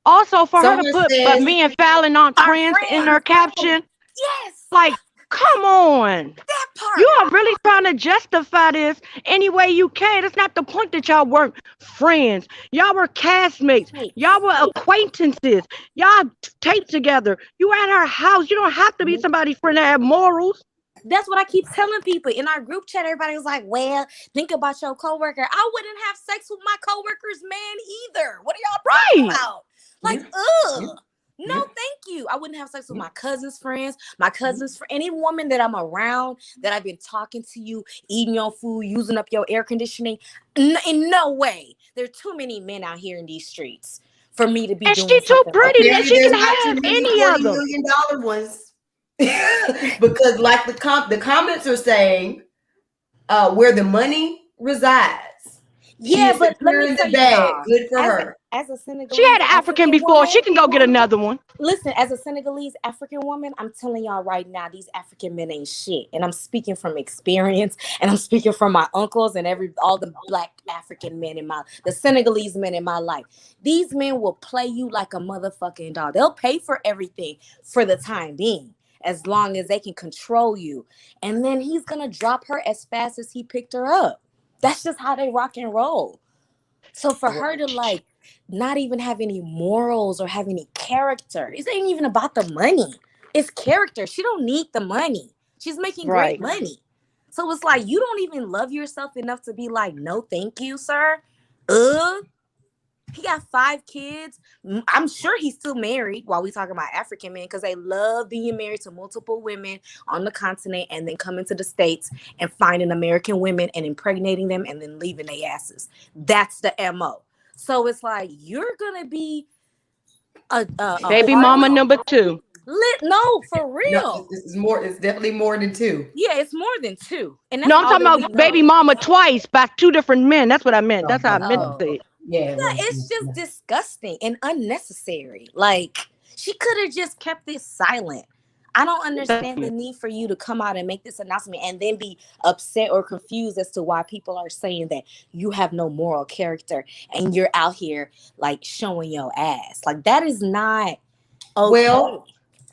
also for her Someone to put says, me and Falynn on Our trends in her caption, Yes, like, come on. that part. You are really trying to justify this any way you can. It's not the point that y'all weren't friends. Y'all were castmates. Y'all were acquaintances. Y'all taped together. You were at her house. You don't have to be somebody's friend that have morals. That's what I keep telling people in our group chat. Everybody was like, well, think about your coworker. I wouldn't have sex with my coworker's man either. What are y'all talking about? Like, ugh. No, thank you. I wouldn't have sex with my cousin's friends, any woman that I'm around, that I've been talking to you, eating your food, using up your air conditioning. In no way. There are too many men out here in these streets for me to be and doing she too pretty that she can about have too many any of $40 them. million ones. Because like the comments are saying, where the money resides. Yeah, but let me tell you, y'all, good for her. As a Senegalese, She had an African before. woman, She can go get another one. Listen, as a Senegalese African woman, I'm telling y'all right now, these African men ain't shit. And I'm speaking from experience, and I'm speaking from my uncles and all the black African men the Senegalese men in my life. These men will play you like a motherfucking dog. They'll pay for everything for the time being, as long as they can control you. And then he's gonna drop her as fast as he picked her up. That's just how they rock and roll. So for her to like not even have any morals or have any character, it ain't even about the money. It's character. She don't need the money. She's making great money. So it's like, you don't even love yourself enough to be like, no, thank you, sir. He got 5 kids. I'm sure he's still married while we talking about African men, because they love being married to multiple women on the continent and then coming to the States and finding American women and impregnating them and then leaving their asses. That's the MO. So it's like, you're going to be a baby mama number 2. No, for real. No, this is more. It's definitely more than 2. Yeah, it's more than 2. And No, I'm talking about baby mama twice by 2 different men. That's what I meant. That's how I meant to say it. Yeah, it's just disgusting and unnecessary. Like, she could have just kept this silent. I don't understand the need for you to come out and make this announcement and then be upset or confused as to why people are saying that you have no moral character and you're out here like showing your ass. Like, that is not okay. Well,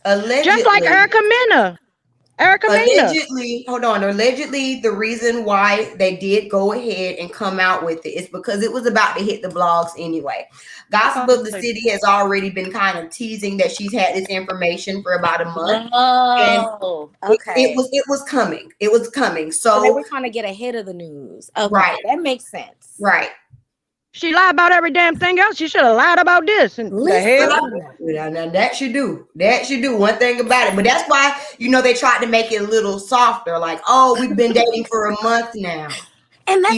allegedly, just like Erica Mena. Allegedly, the reason why they did go ahead and come out with it is because it was about to hit the blogs anyway. Gossip of the City has already been kind of teasing that she's had this information for about a month. It was coming. It was coming. So they were trying to get ahead of the news. Okay, right. That makes sense. Right. She lied about every damn thing else. She should have lied about this. And the hell? Now that should do. That should do one thing about it. But that's why, they tried to make it a little softer. Like, oh, we've been dating for a month now. And that's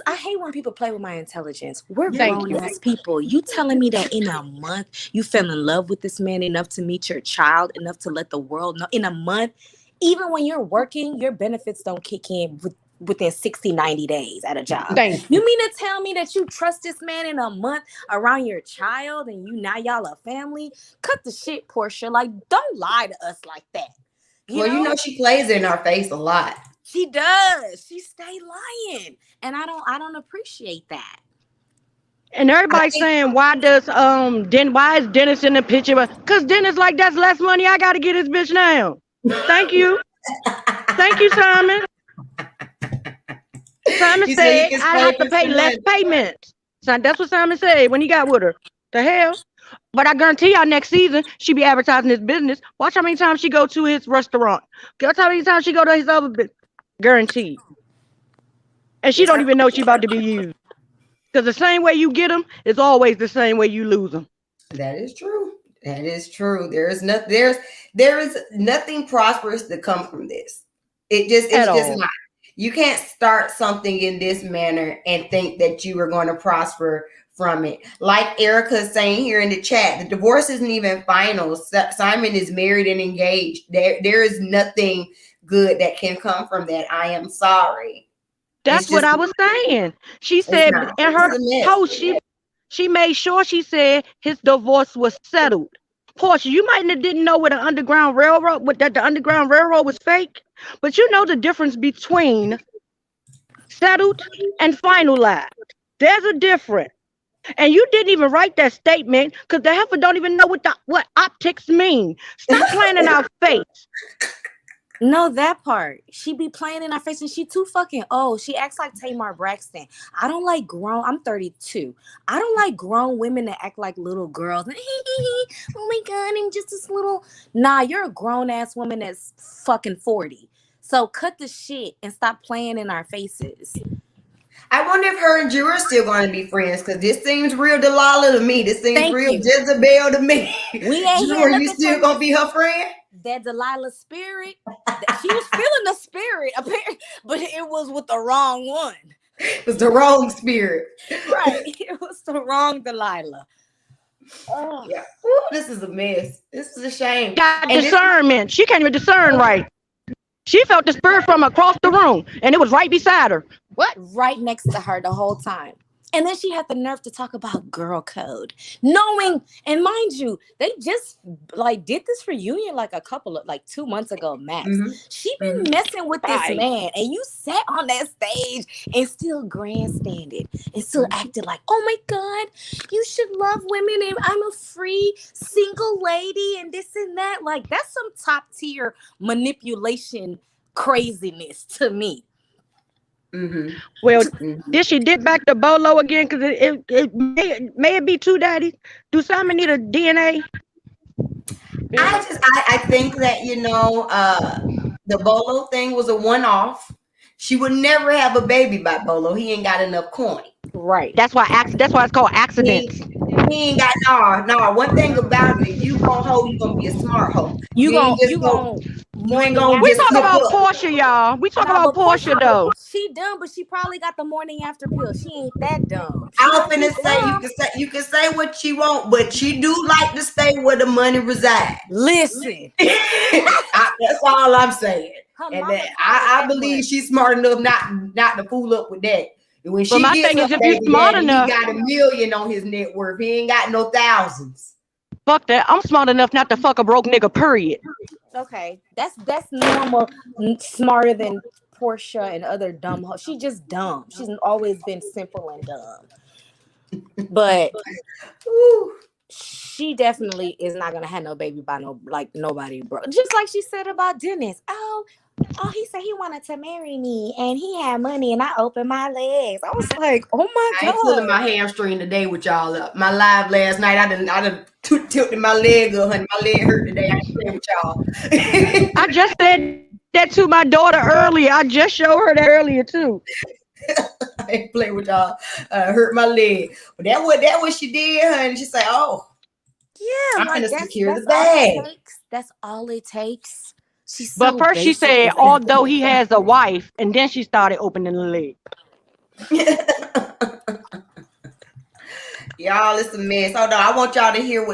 I hate when people play with my intelligence. We're grown ass people. You telling me that in a month you fell in love with this man enough to meet your child, enough to let the world know in a month, even when you're working, your benefits don't kick in within 60, 90 days at a job. You mean to tell me that you trust this man in a month around your child and y'all a family? Cut the shit, Porsha. Like, don't lie to us like that. You know she plays it in our face a lot. She does. She stay lying. And I don't appreciate that. And everybody's saying, why is Dennis in the picture? Because Dennis like, that's less money. I got to get his bitch now. Thank you. Thank you, Simon. Simon said I have to pay less payments. So that's what Simon said when he got with her. The hell? But I guarantee y'all next season, she be advertising his business. Watch how many times she go to his restaurant. Watch how many times she go to his other business. Guaranteed. And she don't even know she about to be used. Because the same way you get them is always the same way you lose them. That is true. That is true. There is nothing prosperous to come from this. It's just not. You can't start something in this manner and think that you are going to prosper from it. Like Erica's saying here in the chat, the divorce isn't even final. Simon is married and engaged. There is nothing good that can come from that. I am sorry. That's what I was saying. She said in her post, she made sure she said his divorce was settled. Porsha, you might have didn't know what the Underground Railroad, that the Underground Railroad was fake, but you know the difference between settled and finalized. There's a difference. And you didn't even write that statement because the heifer don't even know what optics mean. Stop playing in our face. No, that part. She be playing in our face and she too fucking old. She acts like Tamar Braxton. I don't like I'm 32. I don't like grown women that act like little girls. Oh my God, I'm just this little. Nah, you're a grown ass woman that's fucking 40. So cut the shit and stop playing in our faces. I wonder if her and Drew are still going to be friends because this seems real Delilah to me. This seems real Jezebel to me. We ain't Drew, here. are you still going to be her friend? That Delilah spirit, she was feeling the spirit, apparently, but it was with the wrong one. It was the wrong spirit. Right. It was the wrong Delilah. Oh. Yeah. Ooh, this is a mess. This is a shame. Got discernment. She can't even discern right. She felt the spirit from across the room, and it was right beside her. What? Right next to her the whole time. And then she had the nerve to talk about girl code, knowing, and mind you, they just like did this reunion like 2 months ago max. She been messing with this man, and you sat on that stage and still grandstanded and still acted like, oh my God, you should love women, and I'm a free single lady, and this and that. Like, that's some top tier manipulation craziness to me. Well, did she dip back to Bolo again? Because it may it be two daddies? Do Simon need a DNA? I think that the Bolo thing was a one-off. She would never have a baby by Bolo. He ain't got enough coin. Right. That's why it's called accidents. He ain't got no. One thing about it, you gonna hoe, you gonna be a smart hoe. You ain't gonna. We talk about Porsha, y'all. We talk about Porsha though. She dumb, but she probably got the morning after pill. She ain't that dumb. I'm finna say you can say what you want, but she do like to stay where the money resides. Listen, that's all I'm saying. And I believe she's smart enough not to fool up with that. And when she gets up, baby, he got $1 million on his net worth. He ain't got no thousands. Fuck that. I'm smart enough not to fuck a broke nigga, period. Okay. That's normal, smarter than Porsha and other dumb hoes. She just dumb. She's always been simple and dumb. But she definitely is not gonna have no baby by nobody, bro. Just like she said about Dennis. Oh, he said he wanted to marry me and he had money and I opened my legs. I was like, oh my God. I ain't pulling my hamstring today with y'all up. My live last night, I done tilted my leg up, honey. My leg hurt today. I ain't playing with y'all. I just said that to my daughter earlier. I just showed her that earlier too. I ain't playing with y'all. Hurt my leg. But that what she did, honey. She said, oh. Yeah, I'm gonna secure the bag. That's all it takes. But first she said, although he has a wife, and then she started opening the leg. Y'all, it's a mess. Hold on, I want y'all to hear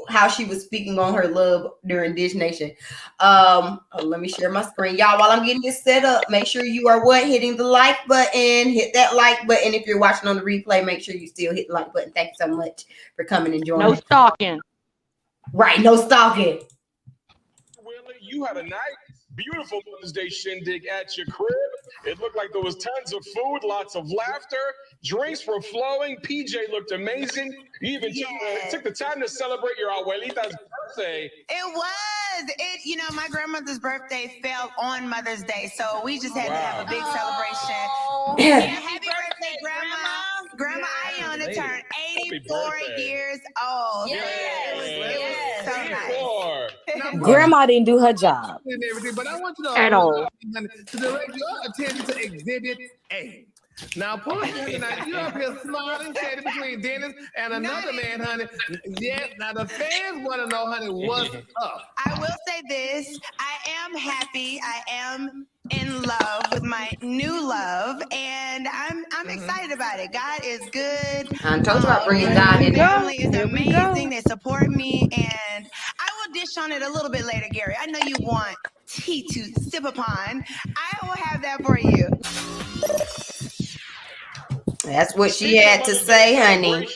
how she was speaking on her love during Dish Nation. Let me share my screen, y'all. While I'm getting this set up, make sure you are hitting the like button. Hit that like button. If you're watching on the replay, make sure you still hit the like button. Thank you so much for coming and joining. No stalking. Right, no stalking. You had a nice, beautiful Mother's Day shindig at your crib. It looked like there was tons of food, lots of laughter, drinks were flowing. PJ looked amazing. You even took the time to celebrate your abuelita's birthday. It was. My grandmother's birthday fell on Mother's Day, so we just had to have a big celebration. Yeah, happy birthday, Grandma. Grandma Iona turned 84 years old. Yes. So nice. Grandma didn't do her job. But I want you to at all to direct your attention to Exhibit A. Now, Porsha, you're up here smiling, shading between Dennis and another man, honey. Yes, now the fans want to know, honey, what's up? I will say this. I am happy. I am in love with my new love, and I'm excited about it. God is good. I told you about bringing God in there. Family is amazing. They support me, and I will dish on it a little bit later, Gary. I know you want tea to sip upon. I will have that for you. That's what she had to say, honey.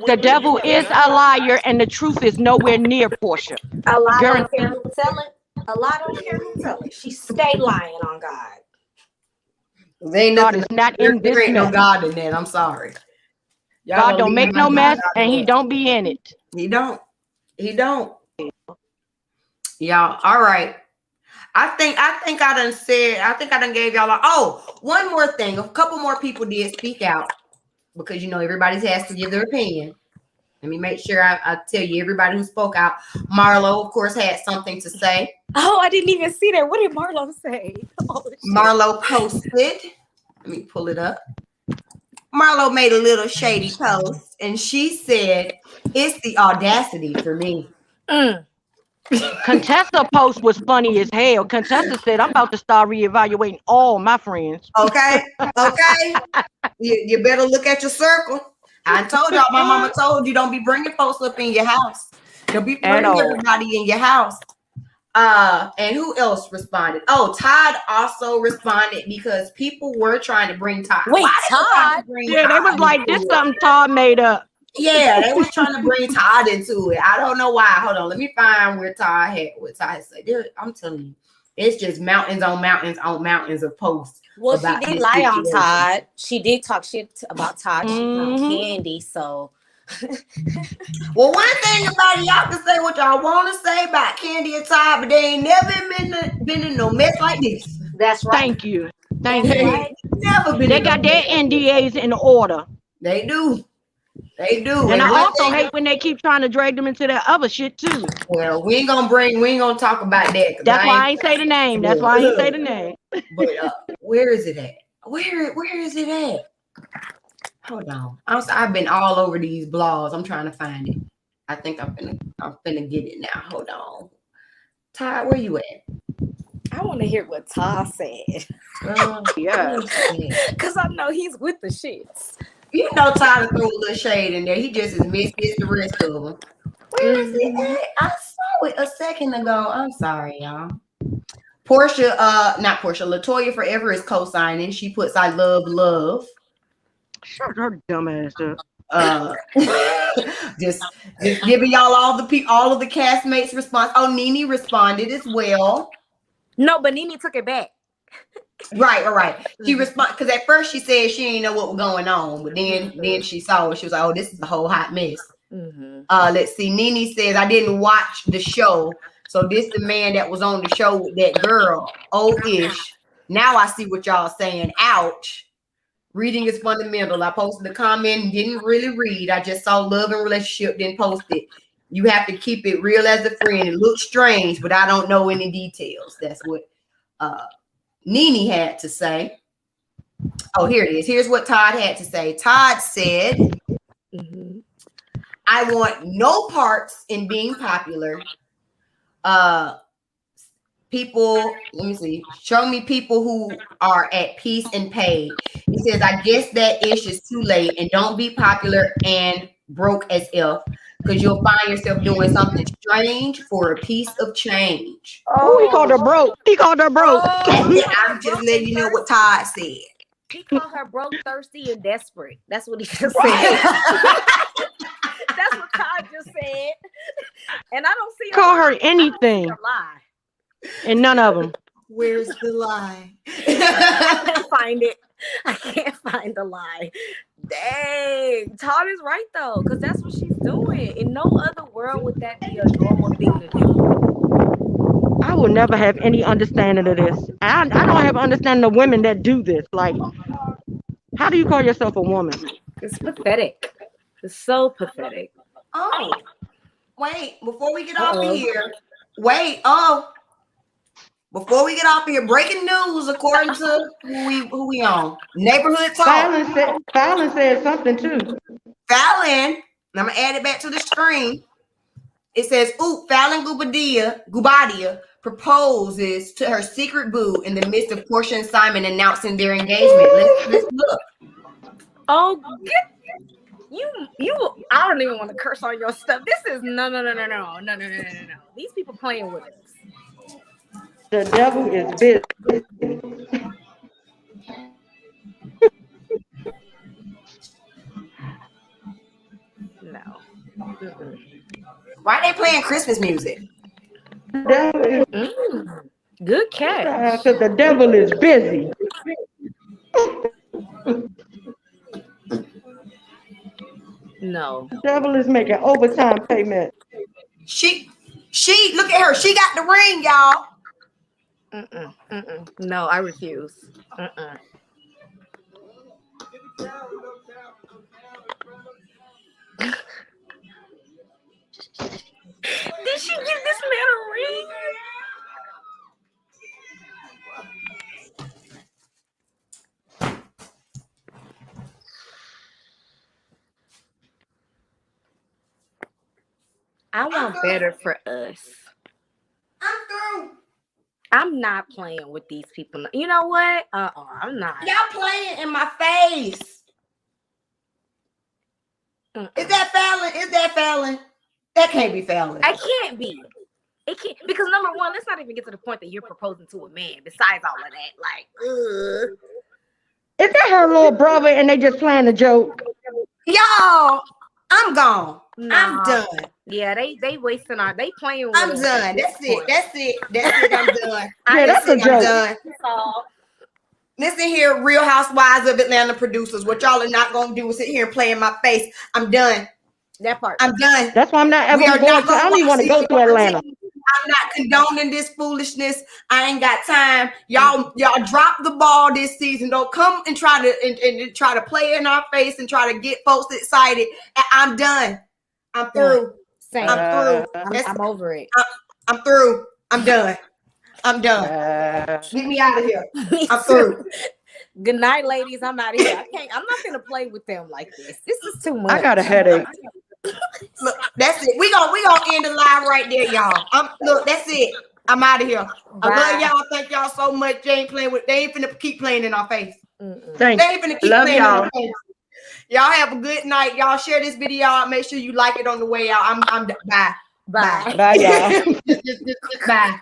The devil is a liar, and the truth is nowhere near Porsha. A lie don't Guaranteed. care who tell it. A lie don't care who tell it. She stay lying on God. There ain't God nothing. is not in There this ain't no mess. God in that. I'm sorry. Y'all God gonna don't leave make my no God mess, out of and he that. don't be in it. He don't. He don't. Y'all. All right. I think I done gave y'all one more thing. A couple more people did speak out because you know everybody has to give their opinion. Let me make sure I tell you everybody who spoke out. Marlo, of course, had something to say. Oh, I didn't even see that. What did Marlo say? Oh, Marlo posted. Let me pull it up. Marlo made a little shady post, and she said, "It's the audacity for me." Contessa post was funny as hell. Contessa said, "I'm about to start reevaluating all my friends." Okay. You better look at your circle. I told y'all, my mama told you, don't be bringing folks up in your house. Don't be bringing everybody in your house. And who else responded? Oh, Todd also responded because people were trying to bring Todd. Wait, Todd? Yeah, they was like, this something Todd made up. Yeah, they was trying to bring Todd into it. I don't know why. Hold on, let me find where Todd had what Todd said. I'm telling you, it's just mountains on mountains on mountains of posts. Well, she did lie on Todd. She did talk shit about Todd. She on Candy, so. Well, one thing about it, y'all can say what y'all want to say about Candy and Todd, but they ain't never been in no mess like this. That's right. Thank you. Thank you. Right. Never been. They got their NDAs in order. They do. They do. And I also hate when they keep trying to drag them into that other shit too. Well, we ain't gonna talk about that. That's why I ain't say the name. That's why I ain't say the name. But where is it at? Where is it at? Hold on. I've been all over these blogs. I'm trying to find it. I think I'm finna get it now. Hold on. Todd, where you at? I want to hear what Todd said. Yeah. Because I know he's with the shits. You know Todd threw a little shade in there. He just as messy as the rest of them. Where is it at? I saw it a second ago. I'm sorry, y'all. Porsha, not Porsha, Latoya Forever is co-signing. She puts I love. Shut her dumb ass up. Just giving y'all all of the castmates response. Oh, Nene responded as well. No, but Nene took it back. Right. She responded because at first she said she didn't know what was going on, but then she saw it. She was like, "Oh, this is a whole hot mess." Let's see. Nene says, "I didn't watch the show, so this the man that was on the show with that girl. Oh-ish. Now I see what y'all saying. Ouch. Reading is fundamental. I posted a comment and didn't really read. I just saw love and relationship, then posted. You have to keep it real as a friend. It looks strange, but I don't know any details." That's what Nene had to say. Oh, here it is. Here's what Todd had to say. Todd said, "I want no parts in being popular. People, let me see. Show me people who are at peace and paid." He says, "I guess that ish is too late, and don't be popular and broke as if, because you'll find yourself doing something strange for a piece of change." Oh, he called her broke. I'm just letting you know what Todd said. He called her broke, thirsty, and desperate. That's what he just said. That's what Todd just said. And I don't see Call her anything. Lie. And none of them. Where's the lie? I can't find it. I can't find the lie. Dang. Todd is right though, because that's what she's doing. In no other world would that be a normal thing to do. I will never have any understanding of this. I don't have understanding of women that do this. Like, how do you call yourself a woman? It's pathetic. It's so pathetic. Oh, wait, before we get off of here, before we get off here, breaking news according to who we on. Neighborhood Talk. Falynn said something too. Falynn, and I'm gonna add it back to the screen. It says, "Falynn Guobadia proposes to her secret boo in the midst of Porsha and Simon announcing their engagement. Let's look. Oh, you. I don't even want to curse on your stuff. This is no. These people playing with us. The devil is busy. No. Why are they playing Christmas music? Good catch. Because the devil is busy. No. The devil is making overtime payment. She look at her. She got the ring, y'all. No, I refuse. Did she give this man a ring? I want better for us. I'm through. I'm not playing with these people. You know what? I'm not. Y'all playing in my face. Is that Falynn? Is that Falynn? That can't be Falynn. I can't be. It can't, because number one, let's not even get to the point that you're proposing to a man. Besides all of that, like, Is that her little brother and they just playing a joke? Y'all, I'm gone. Nah. I'm done. Yeah, they wasting our. They playing with I'm us done. at this That's point. it. I'm done. Yeah, that's a joke. I'm done. Listen here, Real Housewives of Atlanta producers. What y'all are not gonna do is sit here and play in my face. I'm done. That part. I'm done. That's why I'm not ever going to. I don't even want to go to Atlanta. I'm not condoning this foolishness. I ain't got time. Y'all drop the ball this season. Don't come and try to and try to play in our face and try to get folks excited. I'm done. I'm through. Same. I'm through. I'm over it. I'm through. I'm done. I'm done. Get me out of here. I'm through. Good night, ladies. I'm out of here. I'm not gonna play with them like this. This is too much. I got a headache. Look, that's it. We gonna end the live right there, y'all. Look, that's it. I'm out of here. I love y'all. Thank y'all so much. They ain't finna keep playing in our face. Thanks. They ain't finna keep Love playing y'all. in our face. Y'all have a good night. Y'all share this video out. Make sure you like it on the way out. I'm bye. Bye. Bye, y'all. Bye.